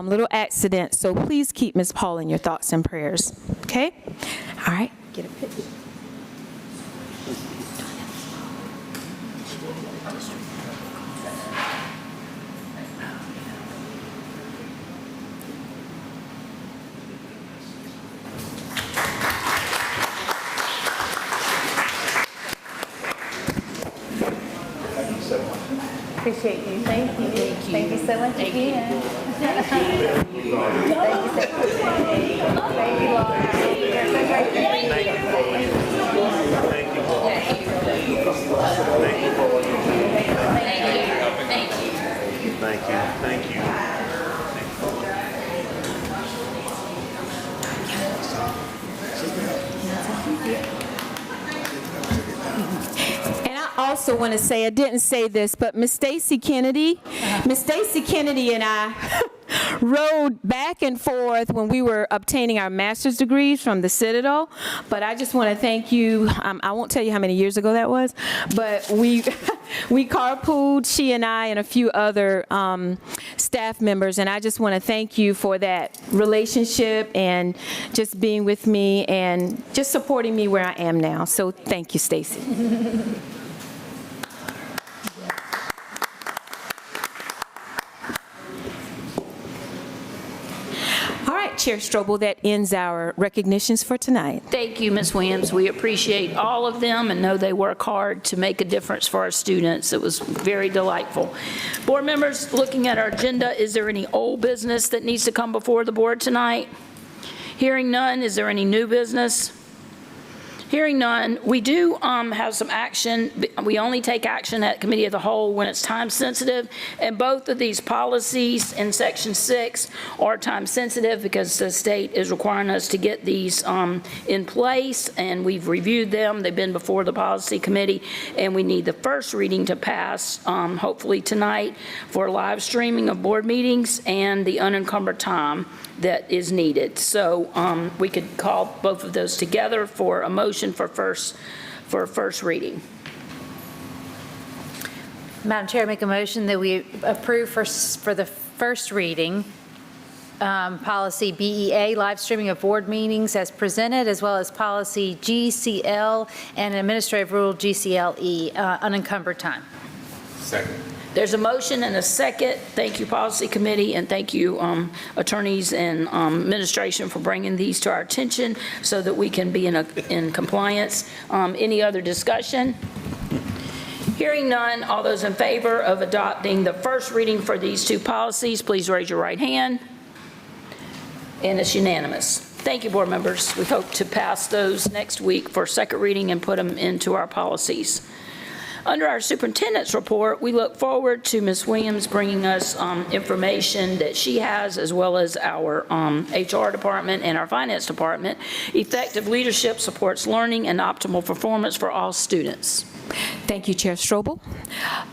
little accident, so please keep Ms. Paul in your thoughts and prayers. Okay? All right. Get a picture. Appreciate you. Thank you. Thank you so much again. Thank you so much. Thank you, Laura. You're so great. Thank you. Thank you. Thank you. And I also want to say, I didn't say this, but Miss Stacy Kennedy and I rode back and forth when we were obtaining our master's degrees from the Citadel. But I just want to thank you. I won't tell you how many years ago that was, but we carpooled, she and I and a few other staff members, and I just want to thank you for that relationship and just being with me and just supporting me where I am now. So thank you, Stacy. All right, Chair Strobel, that ends our recognitions for tonight. Thank you, Ms. Williams. We appreciate all of them and know they work hard to make a difference for our students. It was very delightful. Board members, looking at our agenda, is there any old business that needs to come before the board tonight? Hearing none, is there any new business? Hearing none, we do have some action. We only take action at Committee of the Whole when it's time sensitive, and both of these policies in Section 6 are time sensitive because the state is requiring us to get these in place, and we've reviewed them. They've been before the Policy Committee, and we need the first reading to pass, hopefully tonight, for live streaming of board meetings and the unencumbered time that is needed. So we could call both of those together for a motion for first reading. Madam Chair, I make a motion that we approve for the first reading policy BEA, live streaming of board meetings as presented, as well as policy GCL and administrative rule GCLE, unencumbered time. Second. There's a motion and a second. Thank you, Policy Committee, and thank you, attorneys and administration for bringing these to our attention so that we can be in compliance. Any other discussion? Hearing none, all those in favor of adopting the first reading for these two policies, please raise your right hand. And it's unanimous. Thank you, board members. We hope to pass those next week for second reading and put them into our policies. Under our superintendent's report, we look forward to Ms. Williams bringing us information that she has, as well as our HR department and our finance department. Effective leadership supports learning and optimal performance for all students. Thank you, Chair Strobel.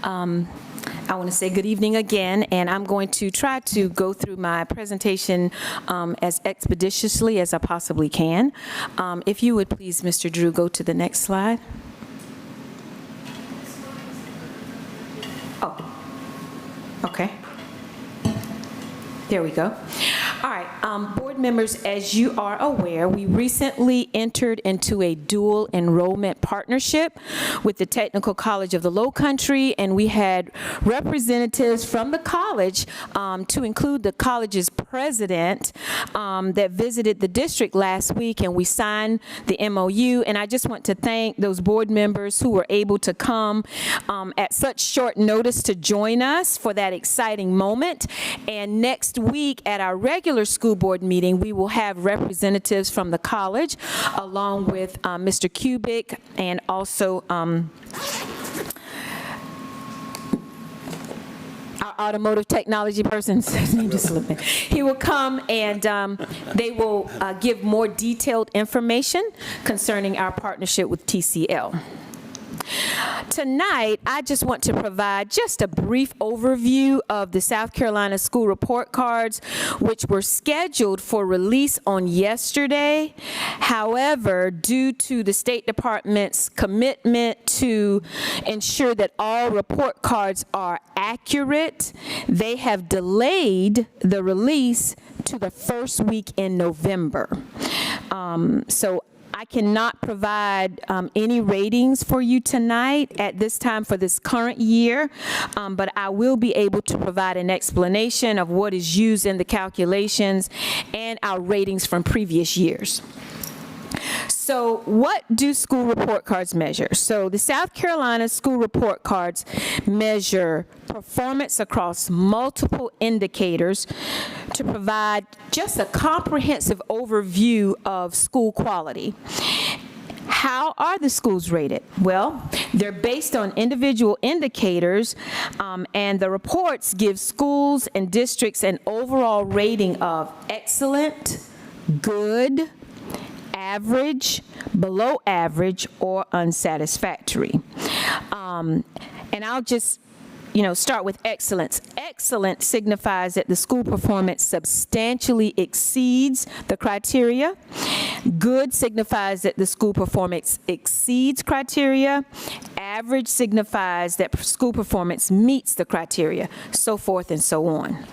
I want to say good evening again, and I'm going to try to go through my presentation as expeditiously as I possibly can. If you would please, Mr. Drew, go to the next slide. Oh, okay. There we go. All right, board members, as you are aware, we recently entered into a dual enrollment partnership with the Technical College of the Lowcountry, and we had representatives from the college, to include the college's president, that visited the district last week, and we signed the MOU. And I just want to thank those board members who were able to come at such short notice to join us for that exciting moment. And next week at our regular school board meeting, we will have representatives from the college along with Mr. Kubik and also our automotive technology person. His name just slipped me. He will come and they will give more detailed information concerning our partnership with TCL. Tonight, I just want to provide just a brief overview of the South Carolina School Report Cards, which were scheduled for release on yesterday. However, due to the State Department's commitment to ensure that all report cards are accurate, they have delayed the release to the first week in November. So I cannot provide any ratings for you tonight at this time for this current year, but I will be able to provide an explanation of what is used in the calculations and our ratings from previous years. So what do school report cards measure? So the South Carolina School Report Cards measure performance across multiple indicators to provide just a comprehensive overview of school quality. How are the schools rated? Well, they're based on individual indicators, and the reports give schools and districts an overall rating of excellent, good, average, below average, or unsatisfactory. And I'll just start with excellence. Excellent signifies that the school performance substantially exceeds the criteria. Good signifies that the school performance exceeds criteria. Average signifies that school performance meets the criteria, so forth and so on.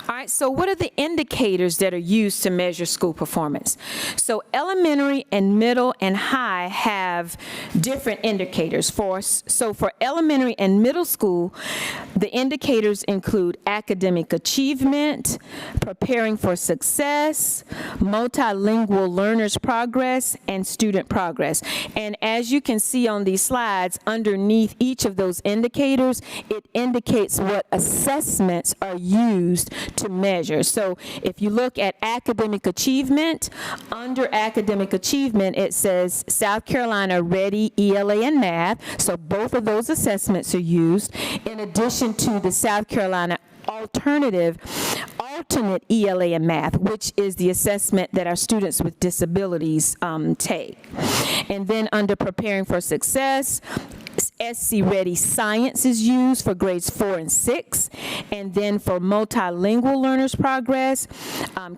All right, so what are the indicators that are used to measure school performance? So elementary and middle and high have different indicators. So for elementary and middle school, the indicators include academic achievement, preparing for success, multilingual learners' progress, and student progress. And as you can see on these slides, underneath each of those indicators, it indicates what assessments are used to measure. So if you look at academic achievement, under academic achievement, it says South Carolina Ready ELA and Math. So both of those assessments are used, in addition to the South Carolina alternate ELA and Math, which is the assessment that our students with disabilities take. And then under preparing for success, SC Ready Science is used for grades 4 and 6, and then for multilingual learners' progress,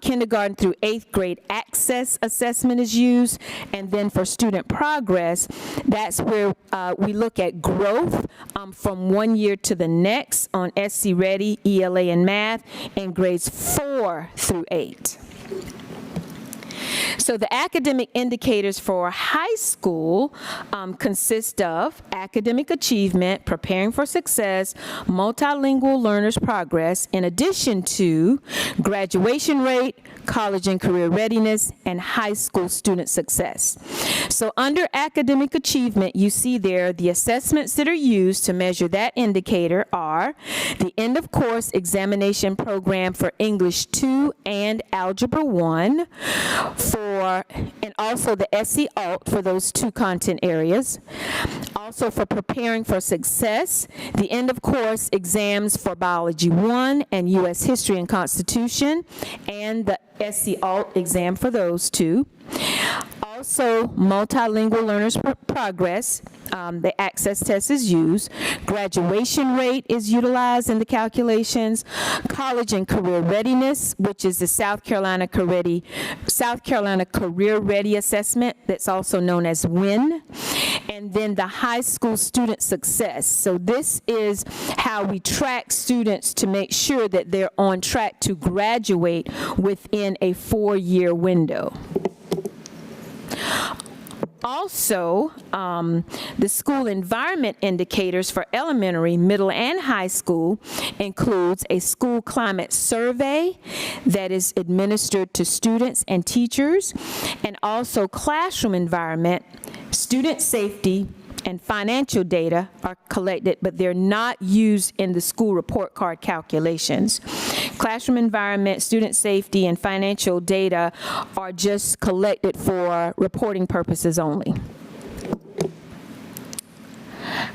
kindergarten through 8th grade access assessment is used, and then for student progress, that's where we look at growth from one year to the next on SC Ready, ELA, and Math in grades 4 through 8. So the academic indicators for high school consist of academic achievement, preparing for success, multilingual learners' progress, in addition to graduation rate, college and career readiness, and high school student success. So under academic achievement, you see there the assessments that are used to measure that indicator are the end of course examination program for English 2 and Algebra 1, and also the SC Alt for those two content areas. Also for preparing for success, the end of course exams for Biology 1 and U.S. History and Constitution, and the SC Alt exam for those two. Also, multilingual learners' progress, the access test is used. Graduation rate is utilized in the calculations. College and career readiness, which is the South Carolina Career Ready Assessment, that's also known as WIN. And then the high school student success. So this is how we track students to make sure that they're on track to graduate within a 4-year window. Also, the school environment indicators for elementary, middle, and high school includes a school climate survey that is administered to students and teachers, and also classroom environment, student safety, and financial data are collected, but they're not used in the school report card calculations. Classroom environment, student safety, and financial data are just collected for reporting purposes only.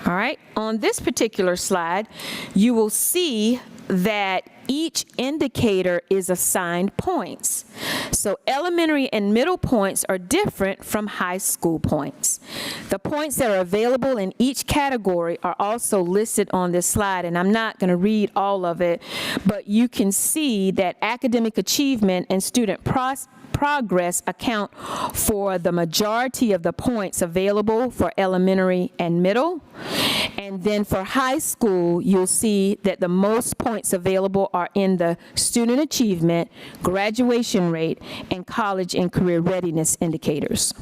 All right, on this particular slide, you will see that each indicator is assigned points. So elementary and middle points are different from high school points. The points that are available in each category are also listed on this slide, and I'm not going to read all of it, but you can see that academic achievement and student progress account for the majority of the points available for elementary and middle. And then for high school, you'll see that the most points available are in the student achievement, graduation rate, and college and career readiness indicators.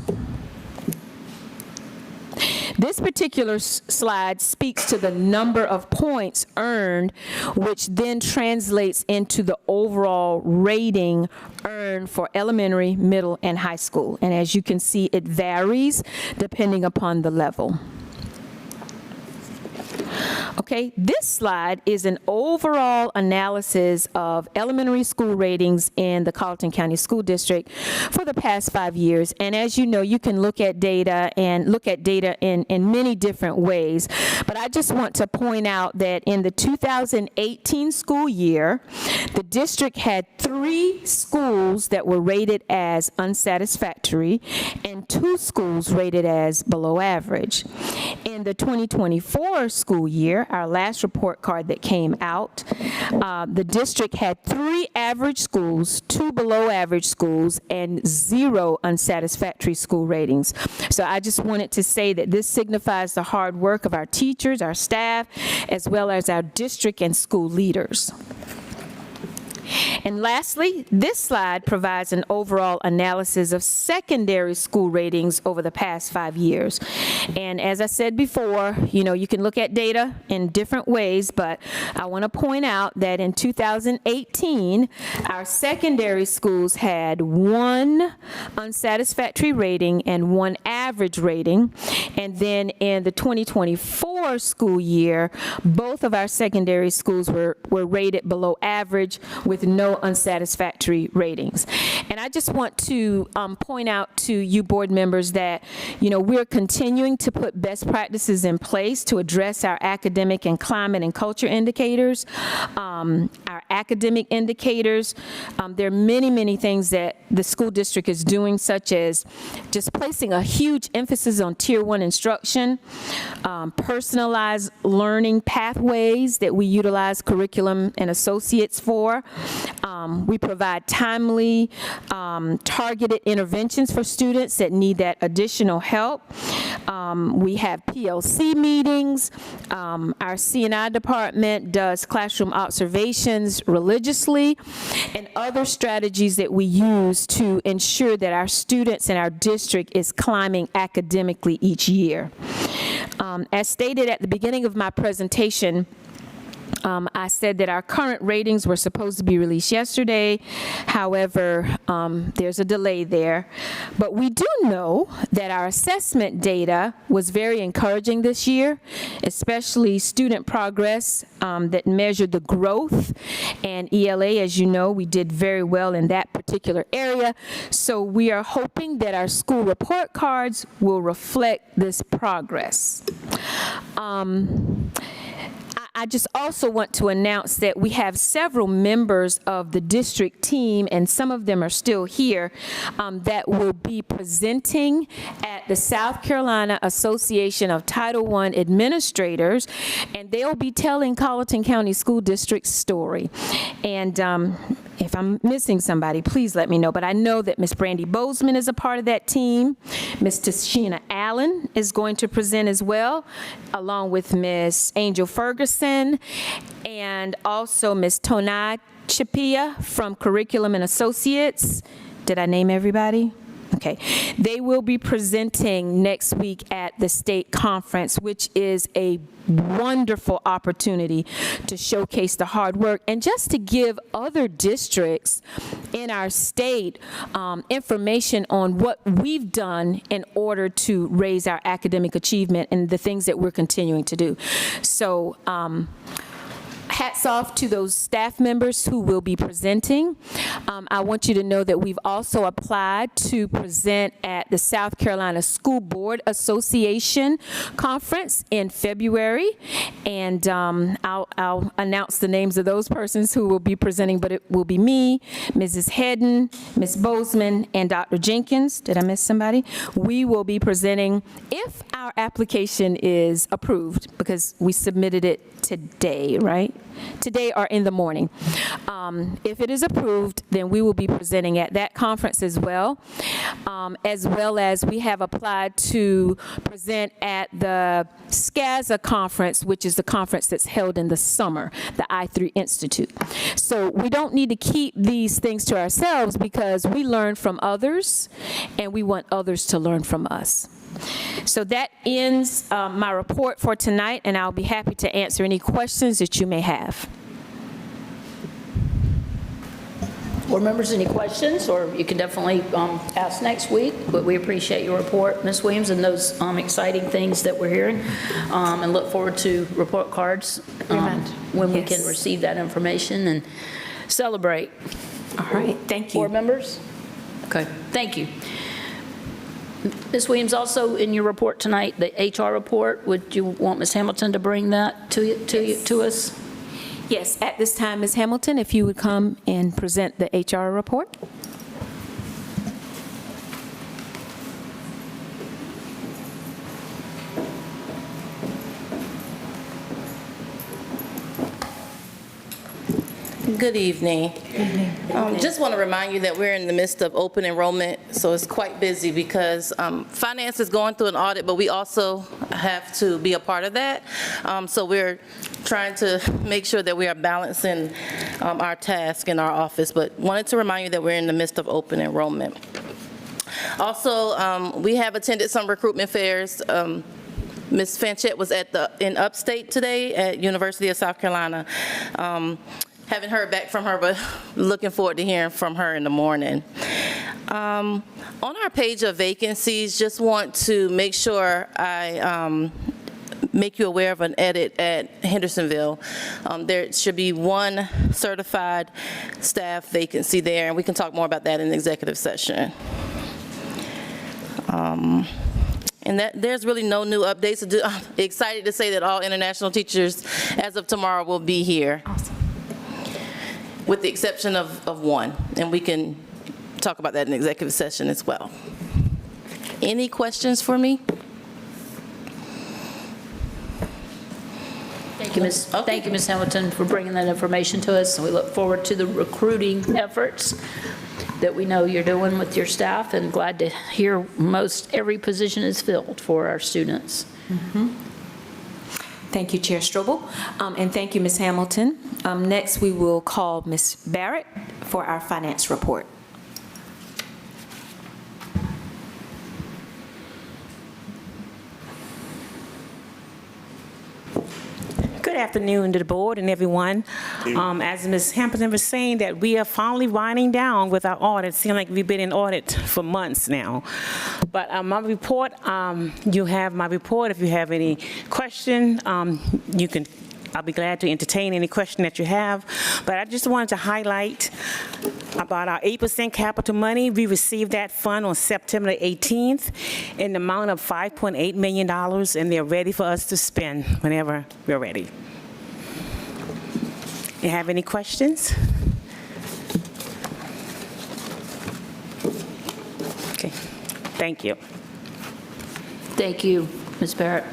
This particular slide speaks to the number of points earned, which then translates into the overall rating earned for elementary, middle, and high school. And as you can see, it varies depending upon the level. Okay, this slide is an overall analysis of elementary school ratings in the Colleton County School District for the past 5 years. And as you know, you can look at data in many different ways. But I just want to point out that in the 2018 school year, the district had 3 schools that were rated as unsatisfactory and 2 schools rated as below average. In the 2024 school year, our last report card that came out, the district had 3 average schools, 2 below average schools, and 0 unsatisfactory school ratings. So I just wanted to say that this signifies the hard work of our teachers, our staff, as well as our district and school leaders. And lastly, this slide provides an overall analysis of secondary school ratings over the past 5 years. And as I said before, you know, you can look at data in different ways, but I want to point out that in 2018, our secondary schools had 1 unsatisfactory rating and 1 average rating. And then in the 2024 school year, both of our secondary schools were rated below average with no unsatisfactory ratings. And I just want to point out to you board members that, you know, we're continuing to put best practices in place to address our academic and climate and culture indicators, our academic indicators. There are many, many things that the school district is doing, such as just placing a huge emphasis on Tier 1 instruction, personalized learning pathways that we utilize curriculum and associates for. We provide timely, targeted interventions for students that need that additional help. We have PLC meetings. Our C&I department does classroom observations religiously, and other strategies that we use to ensure that our students and our district is climbing academically each year. As stated at the beginning of my presentation, I said that our current ratings were supposed to be released yesterday. However, there's a delay there. But we do know that our assessment data was very encouraging this year, especially student progress that measured the growth. And ELA, as you know, we did very well in that particular area. So we are hoping that our school report cards will reflect this progress. I just also want to announce that we have several members of the district team, and some of them are still here, that will be presenting at the South Carolina Association of Title I Administrators, and they'll be telling Colleton County School District's story. And if I'm missing somebody, please let me know. But I know that Ms. Brandy Bozeman is a part of that team. Ms. Tashina Allen is going to present as well, along with Ms. Angel Ferguson, and also Ms. Tonai Chipia from Curriculum and Associates. Did I name everybody? Okay. They will be presenting next week at the state conference, which is a wonderful opportunity to showcase the hard work and just to give other districts in our state information on what we've done in order to raise our academic achievement and the things that we're continuing to do. So hats off to those staff members who will be presenting. I want you to know that we've also applied to present at the South Carolina School Board Association Conference in February, and I'll announce the names of those persons who will be presenting, but it will be me, Mrs. Hedden, Ms. Bozeman, and Dr. Jenkins. Did I miss somebody? We will be presenting if our application is approved, because we submitted it today, right? Today or in the morning. If it is approved, then we will be presenting at that conference as well as we have applied to present at the SCASA conference, which is the conference that's held in the summer, the I3 Institute. So we don't need to keep these things to ourselves, because we learn from others and we want others to learn from us. So that ends my report for tonight, and I'll be happy to answer any questions that you may have. Board members, any questions? Or you can definitely ask next week, but we appreciate your report, Ms. Williams, and those exciting things that we're hearing, and look forward to report cards when we can receive that information and celebrate. All right, thank you. Board members? Okay, thank you. Ms. Williams, also in your report tonight, the HR report, would you want Ms. Hamilton to bring that to us? Yes, at this time, Ms. Hamilton, if you would come and present the HR report. Good evening. Just want to remind you that we're in the midst of open enrollment, so it's quite busy because finance is going through an audit, but we also have to be a part of that. So we're trying to make sure that we are balancing our task in our office, but wanted to remind you that we're in the midst of open enrollment. Also, we have attended some recruitment fairs. Ms. Fanchette was in Upstate today at University of South Carolina. Haven't heard back from her, but looking forward to hearing from her in the morning. On our page of vacancies, just want to make sure I make you aware of an edit at Hendersonville. There should be one certified staff vacancy there, and we can talk more about that in the executive session. And there's really no new updates to do. I'm excited to say that all international teachers, as of tomorrow, will be here. Awesome. With the exception of one, and we can talk about that in the executive session as well. Any questions for me? Thank you, Ms. Thank you, Ms. Hamilton, for bringing that information to us. We look forward to the recruiting efforts that we know you're doing with your staff, and glad to hear most every position is filled for our students. Mm-hmm. Thank you, Chair Strobel, and thank you, Ms. Hamilton. Next, we will call Ms. Barrett for our finance report. Good afternoon to the board and everyone. As Ms. Hamilton was saying, that we are finally winding down with our audit. It seems like we've been in audit for months now. But my report, you have my report. If you have any question, you can. I'll be glad to entertain any question that you have. But I just wanted to highlight about our 8% capital money. We received that fund on September 18th in the amount of $5.8 million, and they're ready for us to spend whenever we're ready. You have any questions? Okay, thank you. Thank you, Ms. Barrett.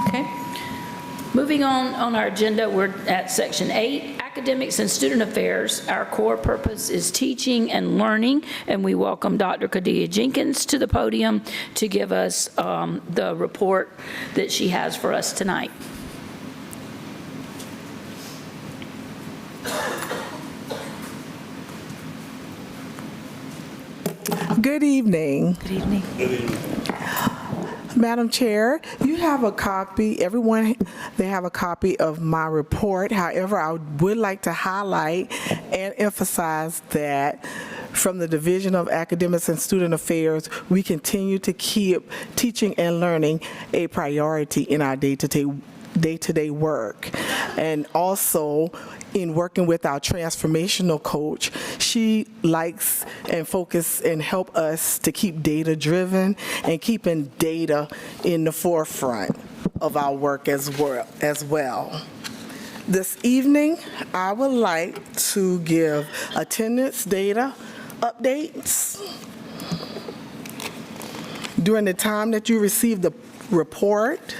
Okay. Moving on our agenda, we're at Section 8, Academics and Student Affairs. Our core purpose is teaching and learning, and we welcome Dr. Kadia Jenkins to the podium to give us the report that she has for us tonight. Good evening. Good evening. Good evening. Madam Chair, you have a copy, everyone, they have a copy of my report. However, I would like to highlight and emphasize that from the Division of Academics and Student Affairs, we continue to keep teaching and learning a priority in our day-to-day day-to-day work. And also, in working with our transformational coach, she likes and focus and help us to keep data-driven and keeping data in the forefront of our work as well. This evening, I would like to give attendance data updates. During the time that you received the report,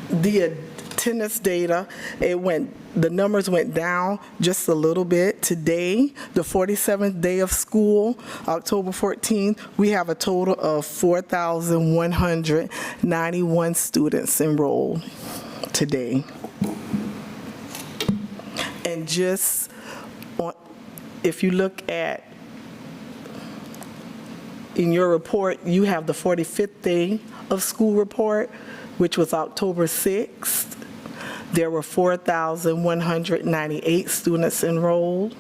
the attendance data, the numbers went down just a little bit. Today, the 47th day of school, October 14th, we have a total of 4,191 students enrolled today. And just if you look at in your report, you have the 45th day of school report, which was October 6th. There were 4,198 students enrolled.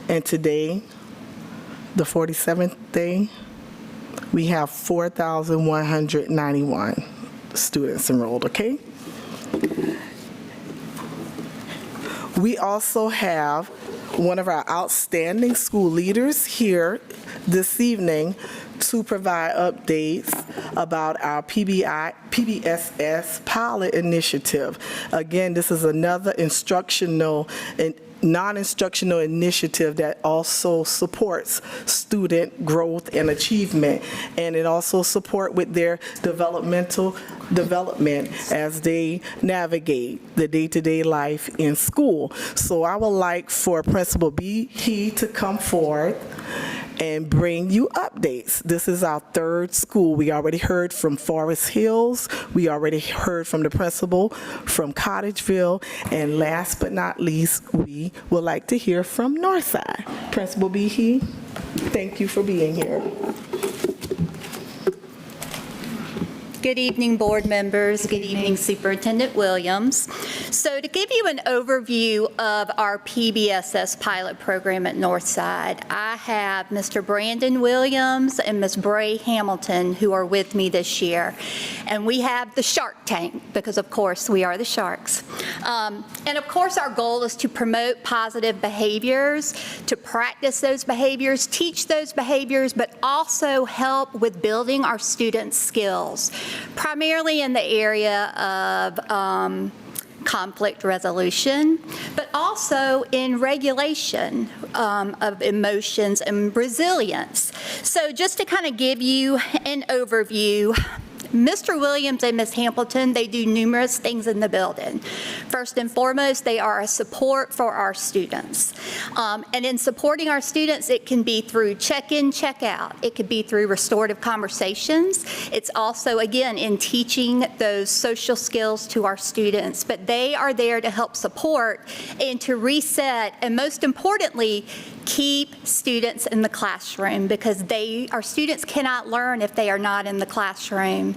And today, the 47th day, we have 4,191 students enrolled, okay? We also have one of our outstanding school leaders here this evening to provide updates about our PBSS pilot initiative. Again, this is another instructional and non-instructional initiative that also supports student growth and achievement, and it also support with their developmental development as they navigate the day-to-day life in school. So I would like for Principal B. He to come forward and bring you updates. This is our third school. We already heard from Forest Hills. We already heard from the principal from Cottageville. And last but not least, we would like to hear from Northside. Principal Behe, thank you for being here. Good evening, board members. Good evening, Superintendent Williams. So to give you an overview of our PBSS pilot program at Northside, I have Mr. Brandon Williams and Ms. Bray Hamilton who are with me this year. And we have the Shark Tank because, of course, we are the Sharks. And, of course, our goal is to promote positive behaviors, to practice those behaviors, teach those behaviors, but also help with building our students' skills, primarily in the area of conflict resolution, but also in regulation of emotions and resilience. So just to kind of give you an overview, Mr. Williams and Ms. Hamilton, they do numerous things in the building. First and foremost, they are a support for our students. And in supporting our students, it can be through check-in, check-out. It could be through restorative conversations. It's also, again, in teaching those social skills to our students. But they are there to help support and to reset, and most importantly, keep students in the classroom, because our students cannot learn if they are not in the classroom.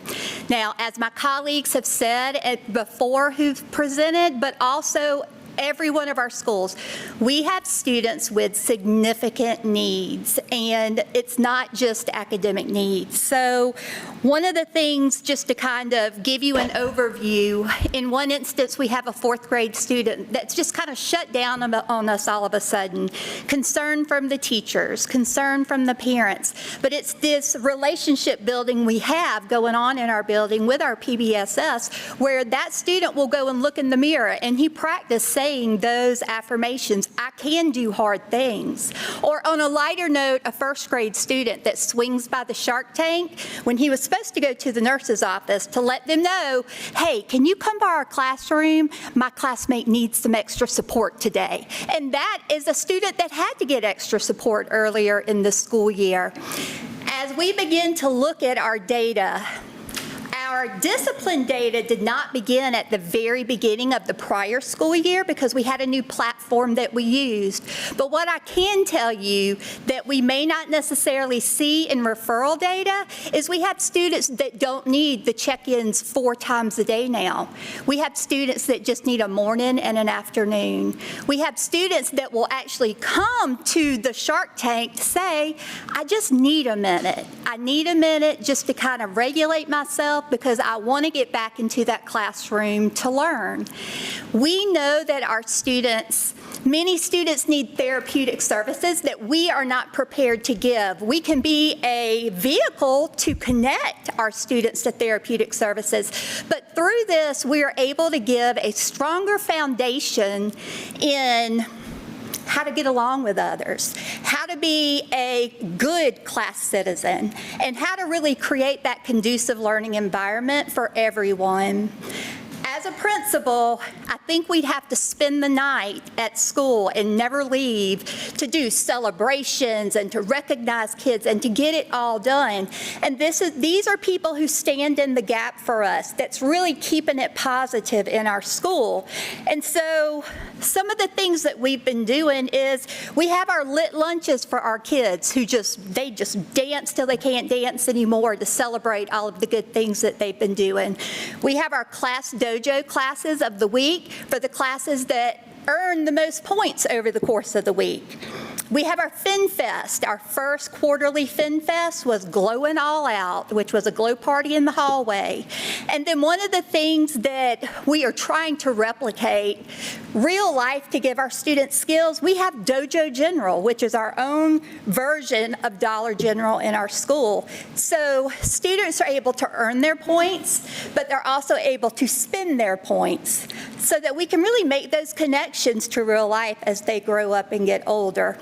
Now, as my colleagues have said before who've presented, but also every one of our schools, we have students with significant needs, and it's not just academic needs. So one of the things, just to kind of give you an overview, in one instance we have a fourth grade student that's just kind of shut down on us all of a sudden. Concern from the teachers, concern from the parents, but it's this relationship building we have going on in our building with our PBSS, where that student will go and look in the mirror and he practiced saying those affirmations, I can do hard things. Or on a lighter note, a first grade student that swings by the Shark Tank when he was supposed to go to the nurse's office to let them know, hey, can you come by our classroom? My classmate needs some extra support today. And that is a student that had to get extra support earlier in the school year. As we begin to look at our data, our Our discipline data did not begin at the very beginning of the prior school year because we had a new platform that we used. But what I can tell you that we may not necessarily see in referral data is we have students that don't need the check-ins 4 times a day now. We have students that just need a morning and an afternoon. We have students that will actually come to the Shark Tank to say, I just need a minute. I need a minute just to kind of regulate myself because I want to get back into that classroom to learn. We know that our students, many students need therapeutic services that we are not prepared to give. We can be a vehicle to connect our students to therapeutic services, but through this, we are able to give a stronger foundation in how to get along with others, how to be a good class citizen, and how to really create that conducive learning environment for everyone. As a principal, I think we'd have to spend the night at school and never leave to do celebrations and to recognize kids and to get it all done. And these are people who stand in the gap for us that's really keeping it positive in our school. And so some of the things that we've been doing is we have our lit lunches for our kids who they just dance till they can't dance anymore to celebrate all of the good things that they've been doing. We have our class dojo classes of the week for the classes that earn the most points over the course of the week. We have our Fin Fest. Our first quarterly Fin Fest was Glowing All Out, which was a glow party in the hallway. And then one of the things that we are trying to replicate, real life to give our students skills, we have Dojo General, which is our own version of Dollar General in our school. So students are able to earn their points, but they're also able to spend their points so that we can really make those connections to real life as they grow up and get older.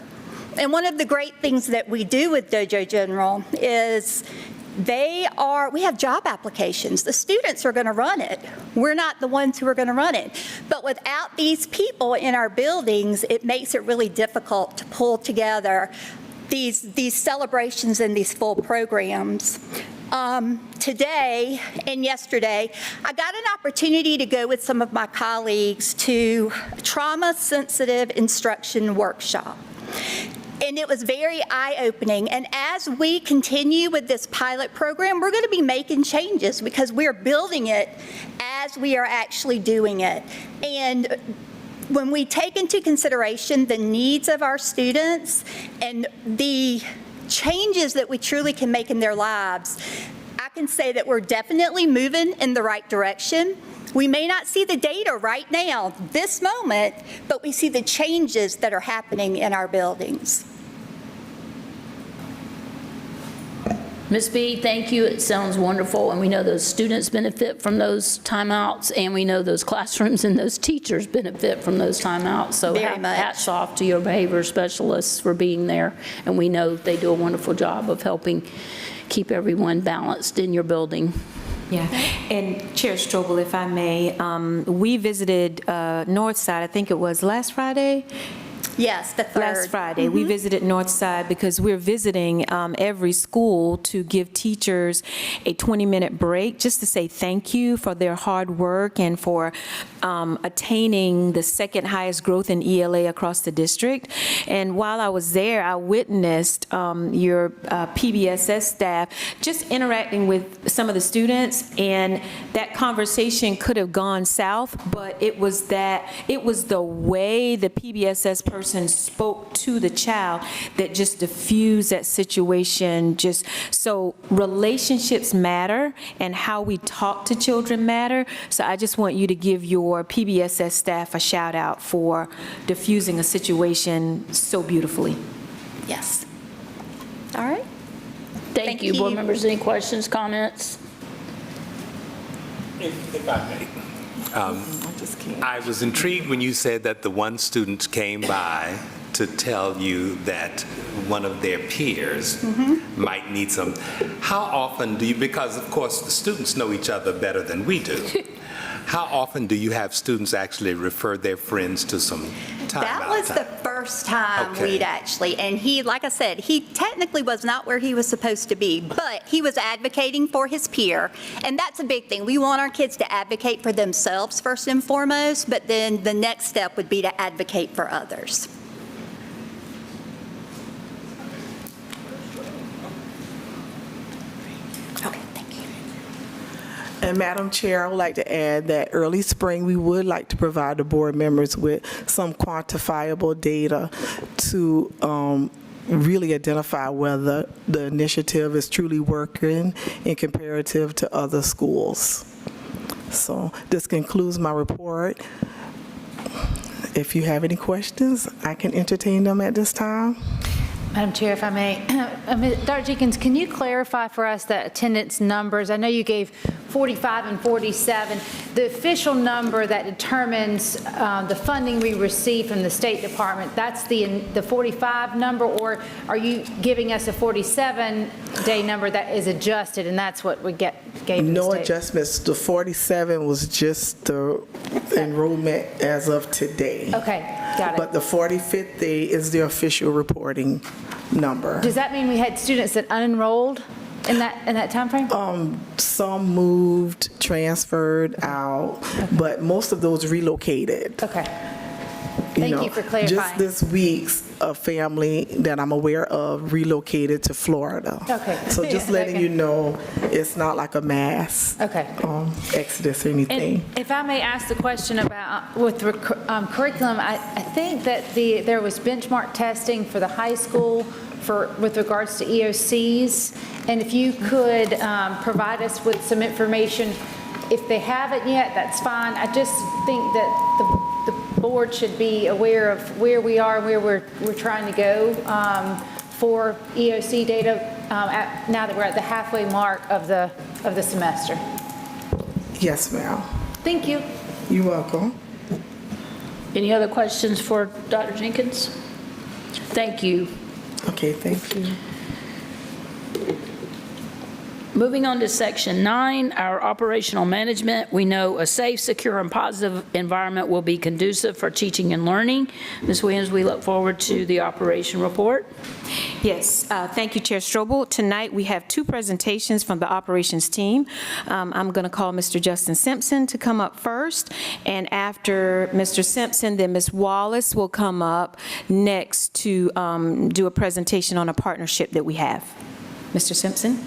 And one of the great things that we do with Dojo General is we have job applications. The students are going to run it. We're not the ones who are going to run it. But without these people in our buildings, it makes it really difficult to pull together these celebrations and these full programs. Today and yesterday, I got an opportunity to go with some of my colleagues to a trauma-sensitive instruction workshop. And it was very eye-opening. And as we continue with this pilot program, we're going to be making changes because we're building it as we are actually doing it. And when we take into consideration the needs of our students and the changes that we truly can make in their lives, I can say that we're definitely moving in the right direction. We may not see the data right now, this moment, but we see the changes that are happening in our buildings. Ms. B, thank you. It sounds wonderful, and we know those students benefit from those timeouts, and we know those classrooms and those teachers benefit from those timeouts. So Very much. hats off to your behavior specialists for being there, and we know they do a wonderful job of helping keep everyone balanced in your building. Yeah, and Chair Strobel, if I may, we visited Northside, I think it was last Friday? Yes, the 3rd. Last Friday, we visited Northside because we're visiting every school to give teachers a 20-minute break just to say thank you for their hard work and for attaining the second highest growth in ELA across the district. And while I was there, I witnessed your PBSS staff just interacting with some of the students, and that conversation could have gone south, but it was the way the PBSS person spoke to the child that just diffused that situation. So relationships matter, and how we talk to children matter. So I just want you to give your PBSS staff a shout out for diffusing a situation so beautifully. Yes. All right. Thank you. Board members, any questions, comments? If I may. I was intrigued when you said that the one student came by to tell you that one of their peers might need some. How often do you, because of course the students know each other better than we do, How often do you have students actually refer their friends to some time That out was time? the first time Okay. we'd actually, and he, like I said, he technically was not where he was supposed to be, but he was advocating for his peer, and that's a big thing. We want our kids to advocate for themselves first and foremost, but then the next step would be to advocate for others. Okay, thank you. And Madam Chair, I would like to add that early spring, we would like to provide the board members with some quantifiable data to really identify whether the initiative is truly working in comparative to other schools. So this concludes my report. If you have any questions, I can entertain them at this time. Madam Chair, if I may, Dr. Jenkins, can you clarify for us the attendance numbers? I know you gave 45 and 47. The official number that determines the funding we receive from the State Department, that's the 45 number, or are you giving us a 47-day number that is adjusted, and that's what we gave the No state? adjustments. The 47 was just the enrollment as of today. Okay, got it. But the 45th day is the official reporting number. Does that mean we had students that unenrolled in that timeframe? Some moved, transferred out, but most of those relocated. Okay. Thank you for clarifying. Just this week's a family that I'm aware of relocated to Florida. Okay. So just Yeah, letting okay. you know, it's not like a mass exodus or anything. And if I may ask the question about with curriculum, I think that there was benchmark testing for the high school with regards to EOCs, and if you could provide us with some information. If they haven't yet, that's fine. I just think that the board should be aware of where we are, where we're trying to go for EOC data now that we're at the halfway mark of the semester. Yes, ma'am. Thank you. You're welcome. Any other questions for Dr. Jenkins? Thank you. Okay, thank you. Moving on to Section 9, our operational management. We know a safe, secure, and positive environment will be conducive for teaching and learning. Ms. Williams, we look forward to the operation report. Yes, thank you, Chair Strobel. Tonight, we have two presentations from the operations team. I'm going to call Mr. Justin Simpson to come up first, and after Mr. Simpson, then Ms. Wallace will come up next to do a presentation on a partnership that we have. Mr. Simpson?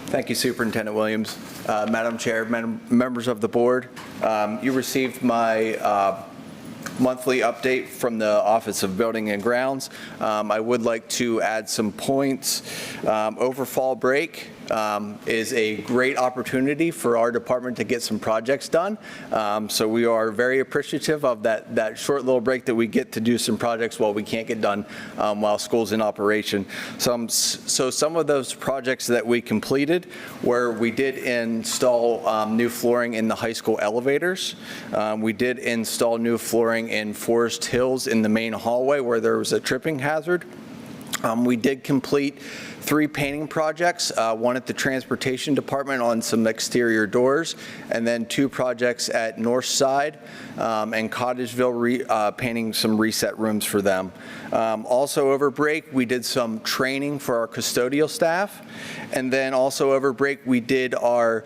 Thank you, Superintendent Williams. Madam Chair, members of the board, you received my monthly update from the Office of Building and Grounds. I would like to add some points. Over fall break is a great opportunity for our department to get some projects done. So we are very appreciative of that short little break that we get to do some projects while we can't get done while school's in operation. So some of those projects that we completed where we did install new flooring in the high school elevators. We did install new flooring in Forest Hills in the main hallway where there was a tripping hazard. We did complete 3 painting projects, one at the Transportation Department on some exterior doors, and then 2 projects at Northside and Cottageville painting some reset rooms for them. Also over break, we did some training for our custodial staff, and then also over break, we did our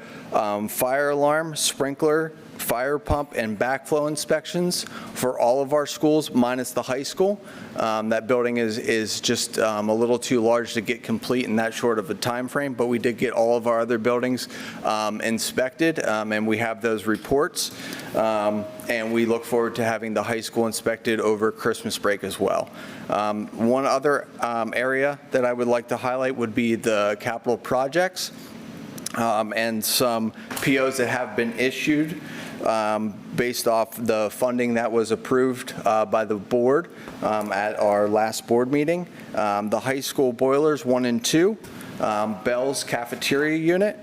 fire alarm, sprinkler, fire pump, and backflow inspections for all of our schools, minus the high school. That building is just a little too large to get complete in that short of a time frame, but we did get all of our other buildings inspected, and we have those reports. And we look forward to having the high school inspected over Christmas break as well. One other area that I would like to highlight would be the capital projects. And some POs that have been issued based off the funding that was approved by the board at our last board meeting. The high school boilers 1 and 2, Bell's cafeteria unit,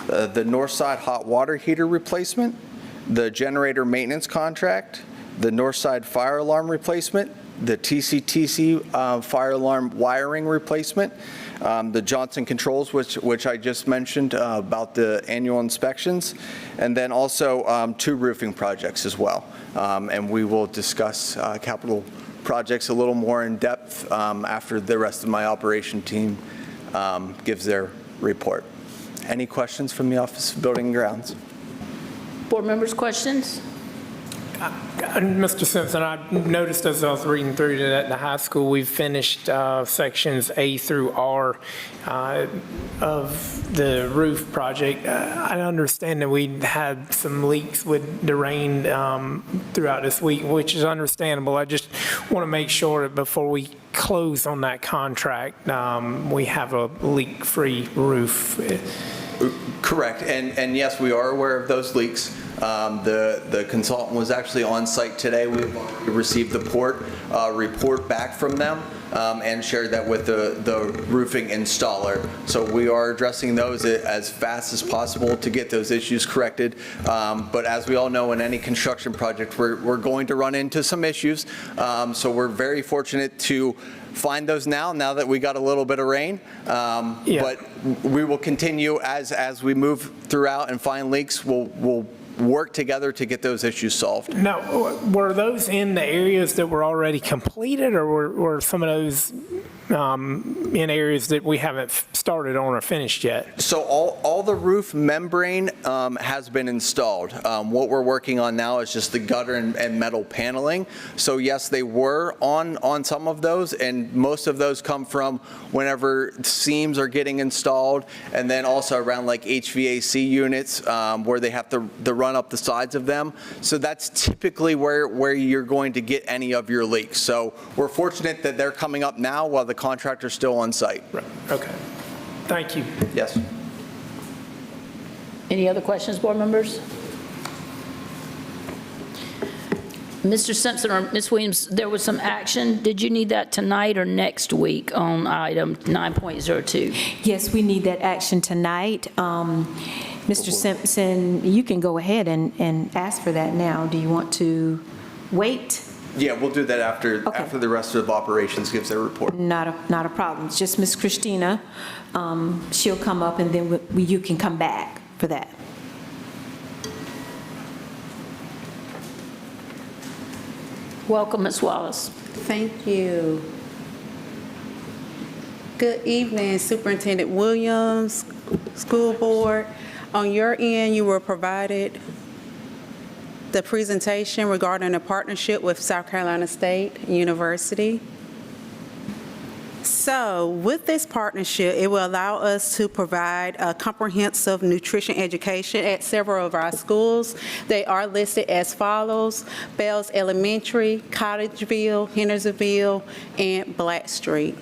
the Northside hot water heater replacement, the generator maintenance contract, the Northside fire alarm replacement, the TCTC fire alarm wiring replacement, the Johnson Controls, which I just mentioned about the annual inspections, and then also 2 roofing projects as well. And we will discuss capital projects a little more in depth after the rest of my operation team gives their report. Any questions from the Office of Building and Grounds? Board members, questions? Mr. Simpson, I noticed as I was reading through that at the high school, we've finished sections A through R of the roof project. I understand that we had some leaks with the rain throughout this week, which is understandable. I just want to make sure that before we close on that contract, we have a leak-free roof. Correct, and yes, we are aware of those leaks. The consultant was actually on site today. We received the report back from them and shared that with the roofing installer. So we are addressing those as fast as possible to get those issues corrected. But as we all know, in any construction project, we're going to run into some issues. So we're very fortunate to find those now that we got a little bit of rain. But we will continue as we move throughout and find leaks. We'll work together to get those issues solved. Now, were those in the areas that were already completed, or were some of those in areas that we haven't started on or finished yet? So all the roof membrane has been installed. What we're working on now is just the gutter and metal paneling. So yes, they were on some of those, and most of those come from whenever seams are getting installed, and then also around like HVAC units where they have to run up the sides of them. So that's typically where you're going to get any of your leaks. So we're fortunate that they're coming up now while the contractor's still on site. Right. Okay. Thank you. Yes. Any other questions, board members? Mr. Simpson or Ms. Williams, there was some action. Did you need that tonight or next week on item 9.02? Yes, we need that action tonight. Mr. Simpson, you can go ahead and ask for that now. Do you want to wait? Yeah, we'll do that after the rest of operations gives their report. Not a problem. It's just Ms. Christina. She'll come up, and then you can come back for that. Welcome, Ms. Wallace. Thank you. Good evening, Superintendent Williams, School Board. On your end, you were provided the presentation regarding a partnership with South Carolina State University. So with this partnership, it will allow us to provide a comprehensive nutrition education at several of our schools. They are listed as follows: Bells Elementary, Cottageville, Hendersonville, and Blackstreet.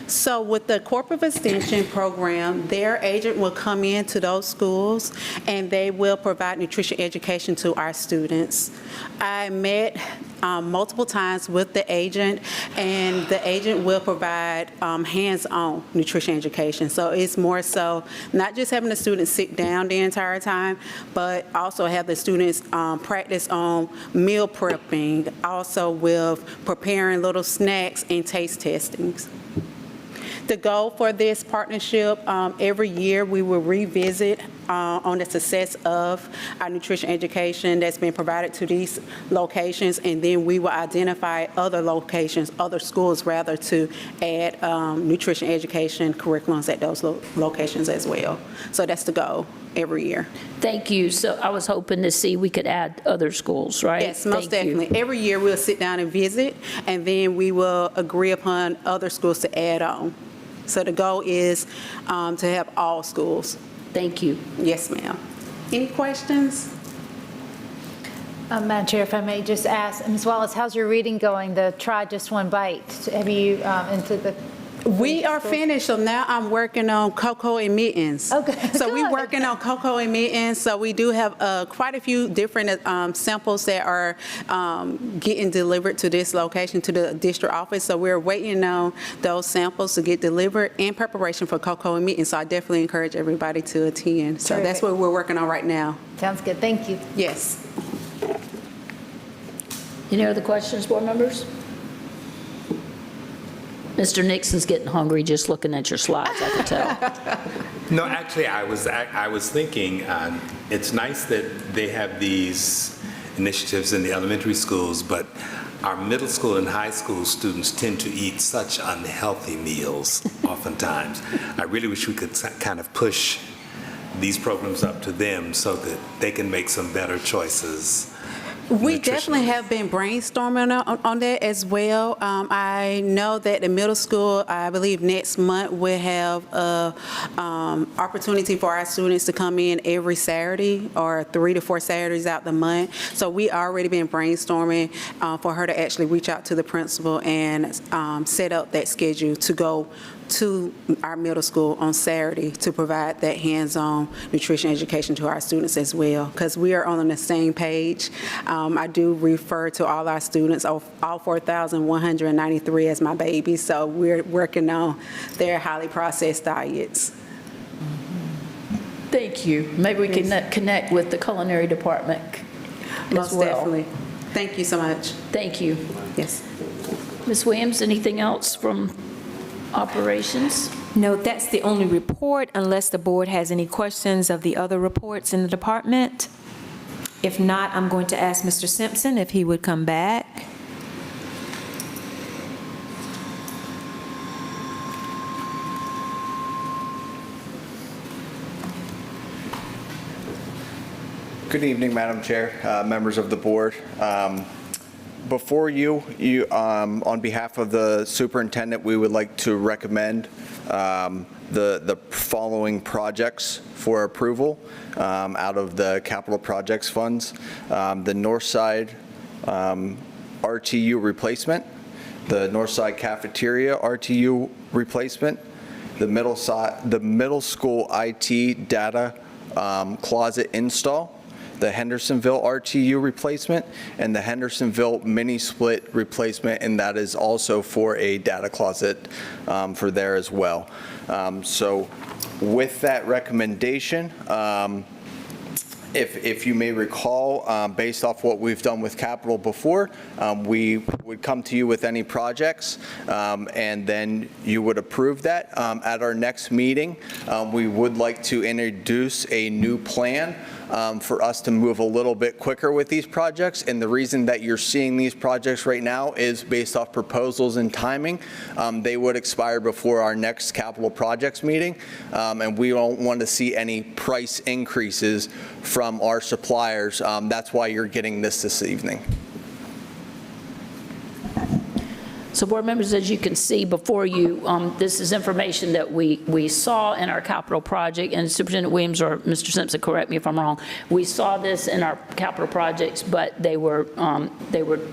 So with the Corporate Extension Program, their agent will come into those schools and they will provide nutrition education to our students. I met multiple times with the agent, and the agent will provide hands-on nutrition education. So it's more so not just having the students sit down the entire time, but also have the students practice on meal prepping, also with preparing little snacks and taste testings. The goal for this partnership, every year we will revisit on the success of our nutrition education that's been provided to these locations, and then we will identify other locations, other schools rather, to add nutrition education curriculums at those locations as well. So that's the goal every year. Thank you. So I was hoping to see we could add other schools, right? Yes, most Thank you. definitely. Every year we'll sit down and visit, and then we will agree upon other schools to add on. So the goal is to have all schools. Thank you. Yes, ma'am. Any questions? Madam Chair, if I may just ask, Ms. Wallace, how's your reading going? The Try Just One Bite. Have you into the? We are finished, so now I'm working on Cocoa and Mittens. Okay. So we're working on Cocoa and Mittens. So we do have quite a few different samples that are getting delivered to this location, to the district office. So we're waiting on those samples to get delivered in preparation for Cocoa and Mittens. So I definitely encourage everybody to attend. So that's what we're working on right now. Sounds good. Thank you. Yes. Any other questions, board members? Mr. Nixon's getting hungry just looking at your slides, I can tell. No, actually, I was thinking, it's nice that they have these initiatives in the elementary schools, but our middle school and high school students tend to eat such unhealthy meals oftentimes. I really wish we could kind of push these programs up to them so that they can make some better choices. We definitely have been brainstorming on that as well. I know that the middle school, I believe next month, will have an opportunity for our students to come in every Saturday or 3 to 4 Saturdays out the month. So we already been brainstorming for her to actually reach out to the principal and set up that schedule to go to our middle school on Saturday to provide that hands-on nutrition education to our students as well, because we are on the same page. I do refer to all our students, all 4,193 as my babies, so we're working on their highly processed diets. Thank you. Maybe we can connect with the culinary department as Most well. definitely. Thank you so much. Thank you. Yes. Ms. Williams, anything else from operations? No, that's the only report, unless the board has any questions of the other reports in the department. If not, I'm going to ask Mr. Simpson if he would come back. Good evening, Madam Chair, members of the board. Before you, on behalf of the superintendent, we would like to recommend the following projects for approval out of the capital projects funds. The Northside RTU replacement, the Northside cafeteria RTU replacement, the middle school IT data closet install, the Hendersonville RTU replacement, and the Hendersonville mini split replacement, and that is also for a data closet for there as well. So with that recommendation, if you may recall, based off what we've done with capital before, we would come to you with any projects, and then you would approve that. At our next meeting, we would like to introduce a new plan for us to move a little bit quicker with these projects. And the reason that you're seeing these projects right now is based off proposals and timing. They would expire before our next capital projects meeting, and we don't want to see any price increases from our suppliers. That's why you're getting this evening. So board members, as you can see before you, this is information that we saw in our capital project, and Superintendent Williams or Mr. Simpson, correct me if I'm wrong, we saw this in our capital projects, but they were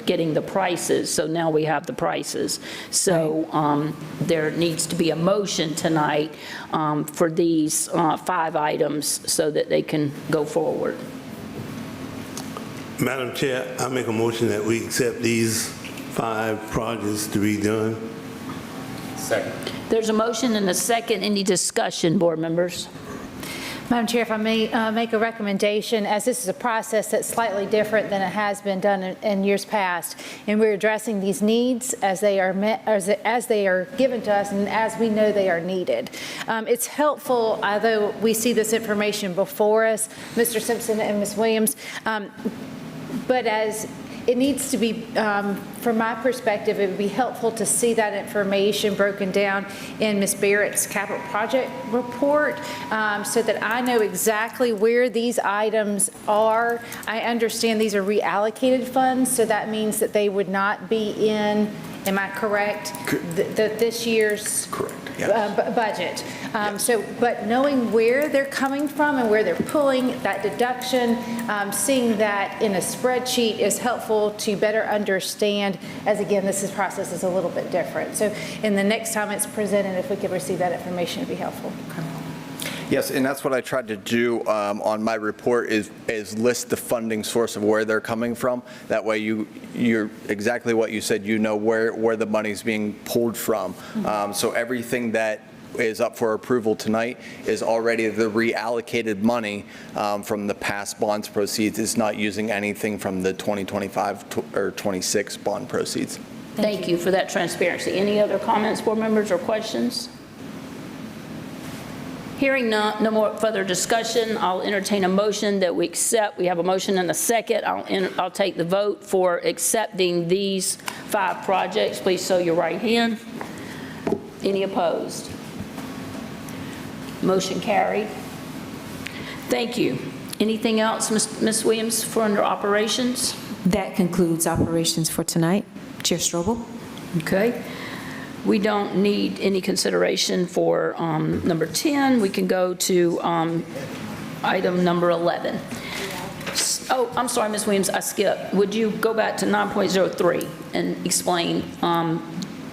getting the prices, so now we have the prices. So there needs to be a motion tonight for these 5 items so that they can go forward. Madam Chair, I make a motion that we accept these 5 projects to be done. Second. There's a motion and a second. Any discussion, board members? Madam Chair, if I may make a recommendation, as this is a process that's slightly different than it has been done in years past, and we're addressing these needs as they are met, as they are given to us, and as we know they are needed. It's helpful, although we see this information before us, Mr. Simpson and Ms. Williams, but as it needs to be, from my perspective, it would be helpful to see that information broken down in Ms. Barrett's capital project report so that I know exactly where these items are. I understand these are reallocated funds, so that means that they would not be in, am I correct, this year's budget. But knowing where they're coming from and where they're pulling that deduction, seeing that in a spreadsheet is helpful to better understand, as again, this process is a little bit different. So in the next time it's presented, if we could receive that information, it'd be helpful. Yes, and that's what I tried to do on my report is list the funding source of where they're coming from. That way you're exactly what you said, you know where the money's being pulled from. So everything that is up for approval tonight is already the reallocated money from the past bonds proceeds. It's not using anything from the 2025 or 26 bond proceeds. Thank you for that transparency. Any other comments, board members, or questions? Hearing no more further discussion, I'll entertain a motion that we accept. We have a motion and a second. I'll take the vote for accepting these 5 projects. Please show your right hand. Any opposed? Motion carried. Thank you. Anything else, Ms. Williams, for under operations? That concludes operations for tonight. Chair Strobel? Okay. We don't need any consideration for number 10. We can go to item number 11. Oh, I'm sorry, Ms. Williams, I skipped. Would you go back to 9.03 and explain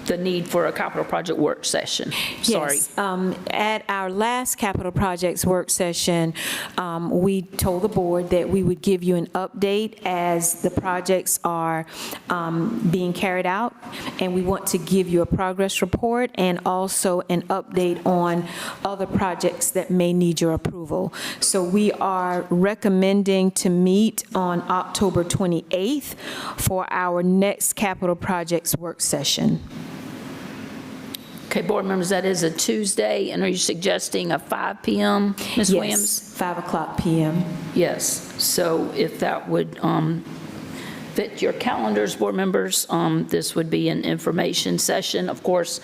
the need for a capital project work session? Sorry. Yes. At our last capital projects work session, we told the board that we would give you an update as the projects are being carried out, and we want to give you a progress report and also an update on other projects that may need your approval. So we are recommending to meet on October 28th for our next capital projects work session. Okay, board members, that is a Tuesday, and are you suggesting a 5 p.m., Ms. Williams? Yes, 5 o'clock p.m. Yes, so if that would fit your calendars, board members, this would be an information session. Of course,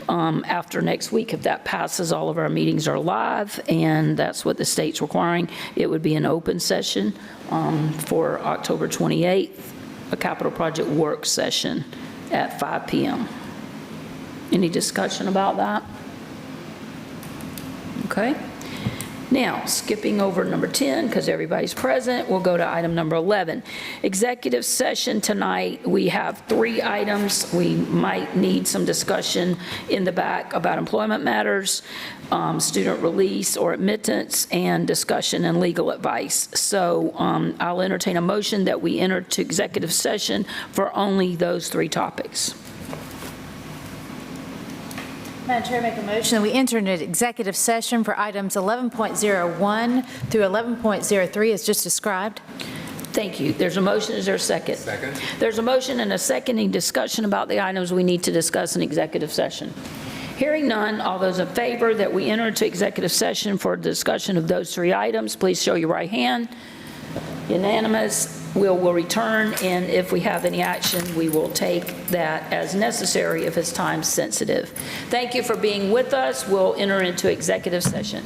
after next week, if that passes, all of our meetings are live, and that's what the state's requiring. It would be an open session for October 28th, a capital project work session at 5 p.m. Any discussion about that? Okay. Now, skipping over number 10, because everybody's present, we'll go to item number 11. Executive session tonight, we have 3 items. We might need some discussion in the back about employment matters, student release or admittance, and discussion and legal advice. So I'll entertain a motion that we enter to executive session for only those 3 topics. Madam Chair, make a motion that we enter into executive session for items 11.01 through 11.03 as just described. Thank you. There's a motion. Is there a second? Second. There's a motion and a seconding discussion about the items we need to discuss in executive session. Hearing none, all those in favor that we enter into executive session for discussion of those 3 items, please show your right hand. Unanimous. We'll return, and if we have any action, we will take that as necessary if it's time sensitive. Thank you for being with us. We'll enter into executive session.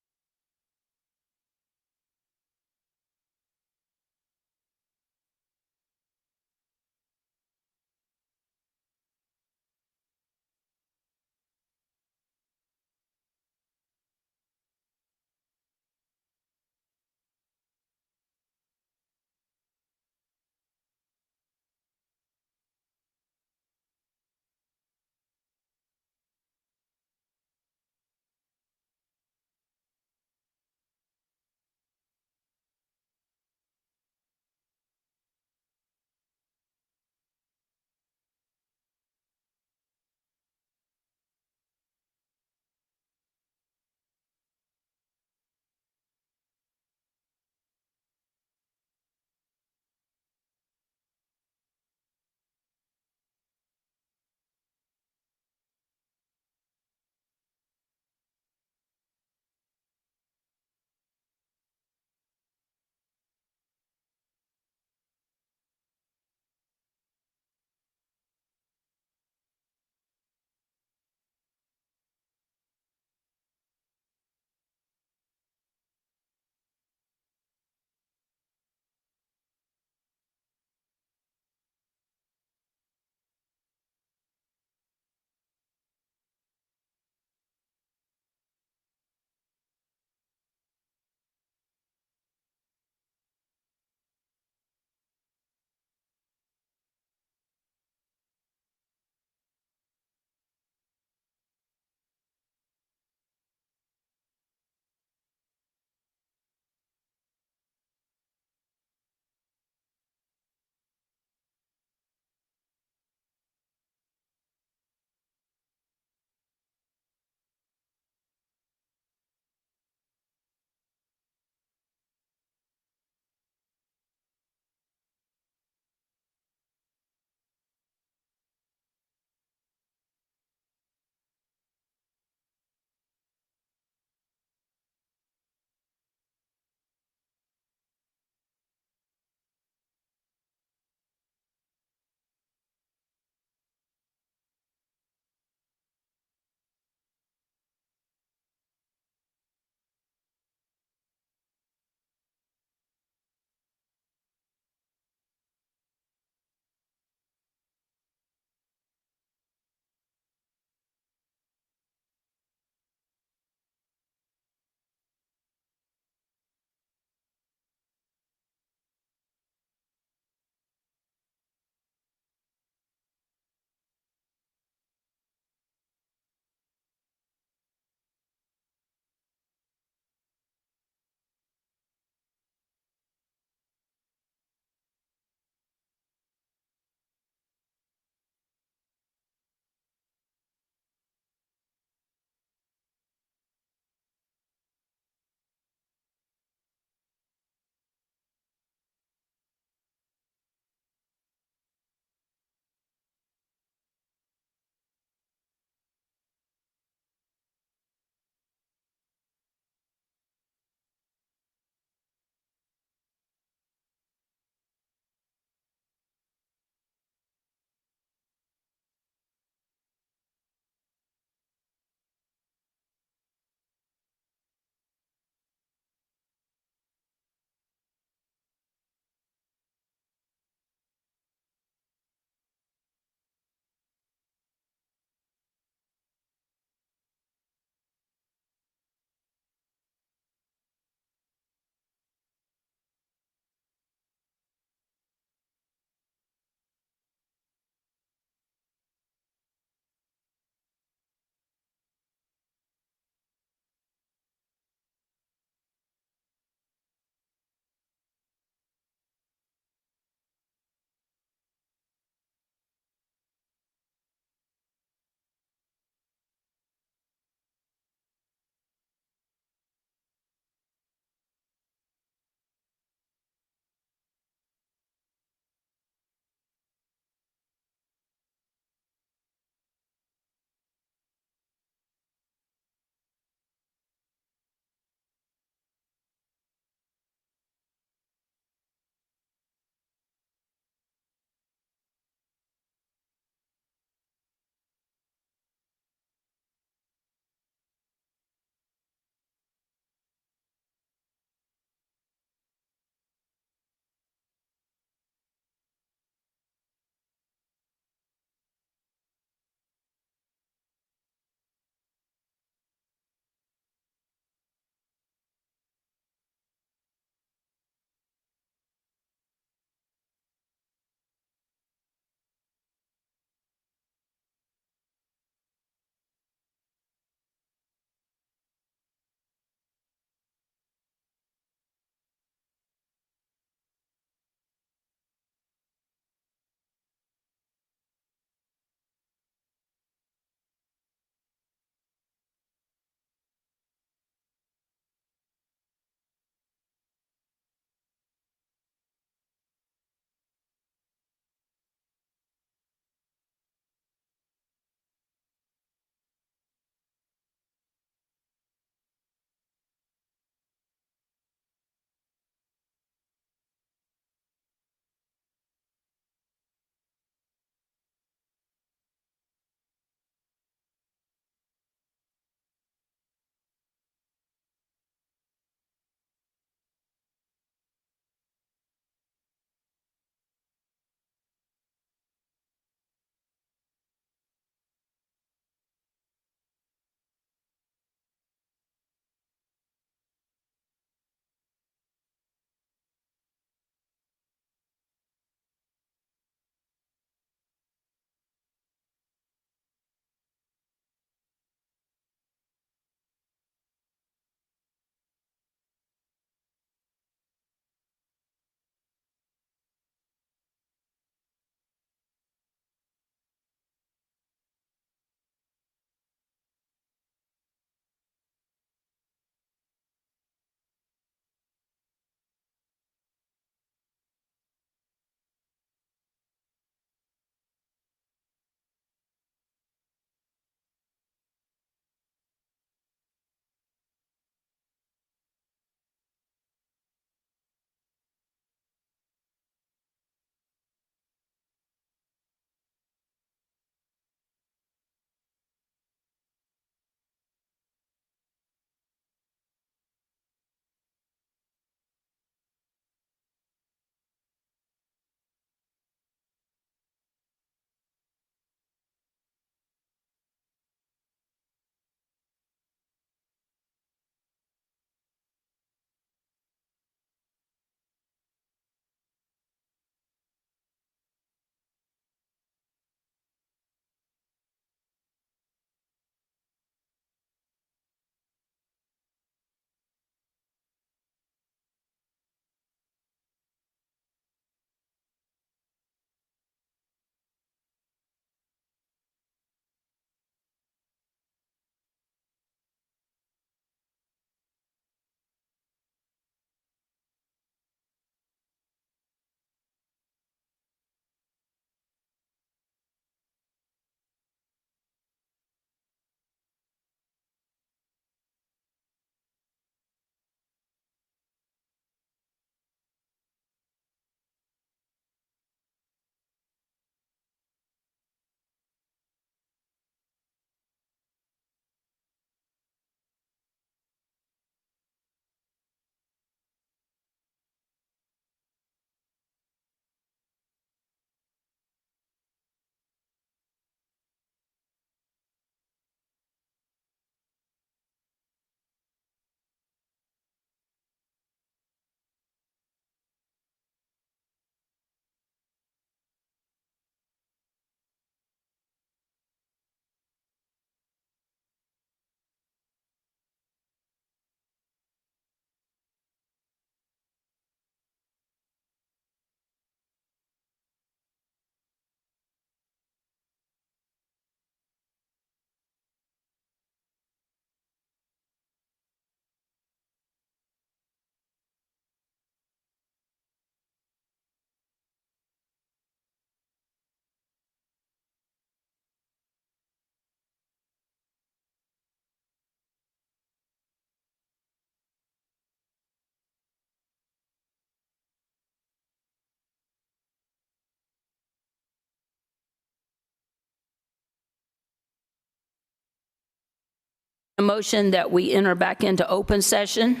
a motion that we enter back into open session.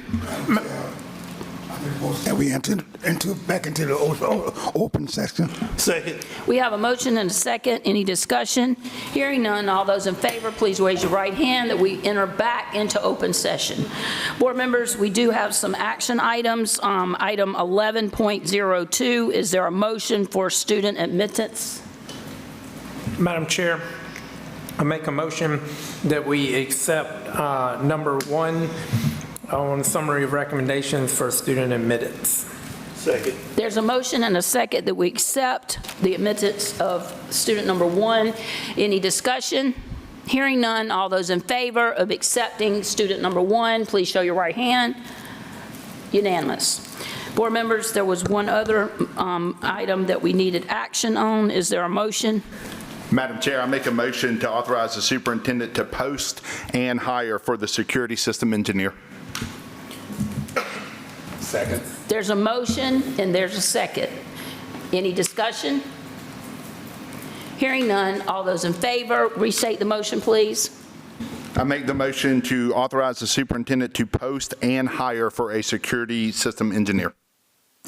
And we enter back into the open section. Second. We have a motion and a second. Any discussion? Hearing none, all those in favor, please raise your right hand that we enter back into open session. Board members, we do have some action items. Item 11.02, is there a motion for student admittance? Madam Chair, I make a motion that we accept number 1 on summary of recommendations for student admittance. Second. There's a motion and a second that we accept the admittance of student number 1. Any discussion? Hearing none, all those in favor of accepting student number 1, please show your right hand. Unanimous. Board members, there was one other item that we needed action on. Is there a motion? Madam Chair, I make a motion to authorize the superintendent to post and hire for the security system engineer. Second. There's a motion and there's a second. Any discussion? Hearing none, all those in favor, restate the motion, please. I make the motion to authorize the superintendent to post and hire for a security system engineer.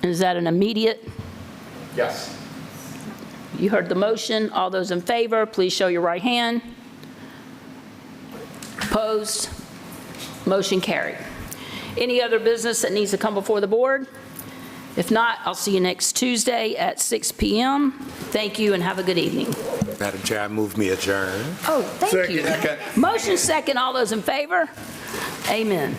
Is that an immediate? Yes. You heard the motion. All those in favor, please show your right hand. Opposed? Motion carried. Any other business that needs to come before the board? If not, I'll see you next Tuesday at 6 p.m. Thank you and have a good evening. Madam Chair, I move me adjourn. Oh, thank you. Motion second. All those in favor? Amen.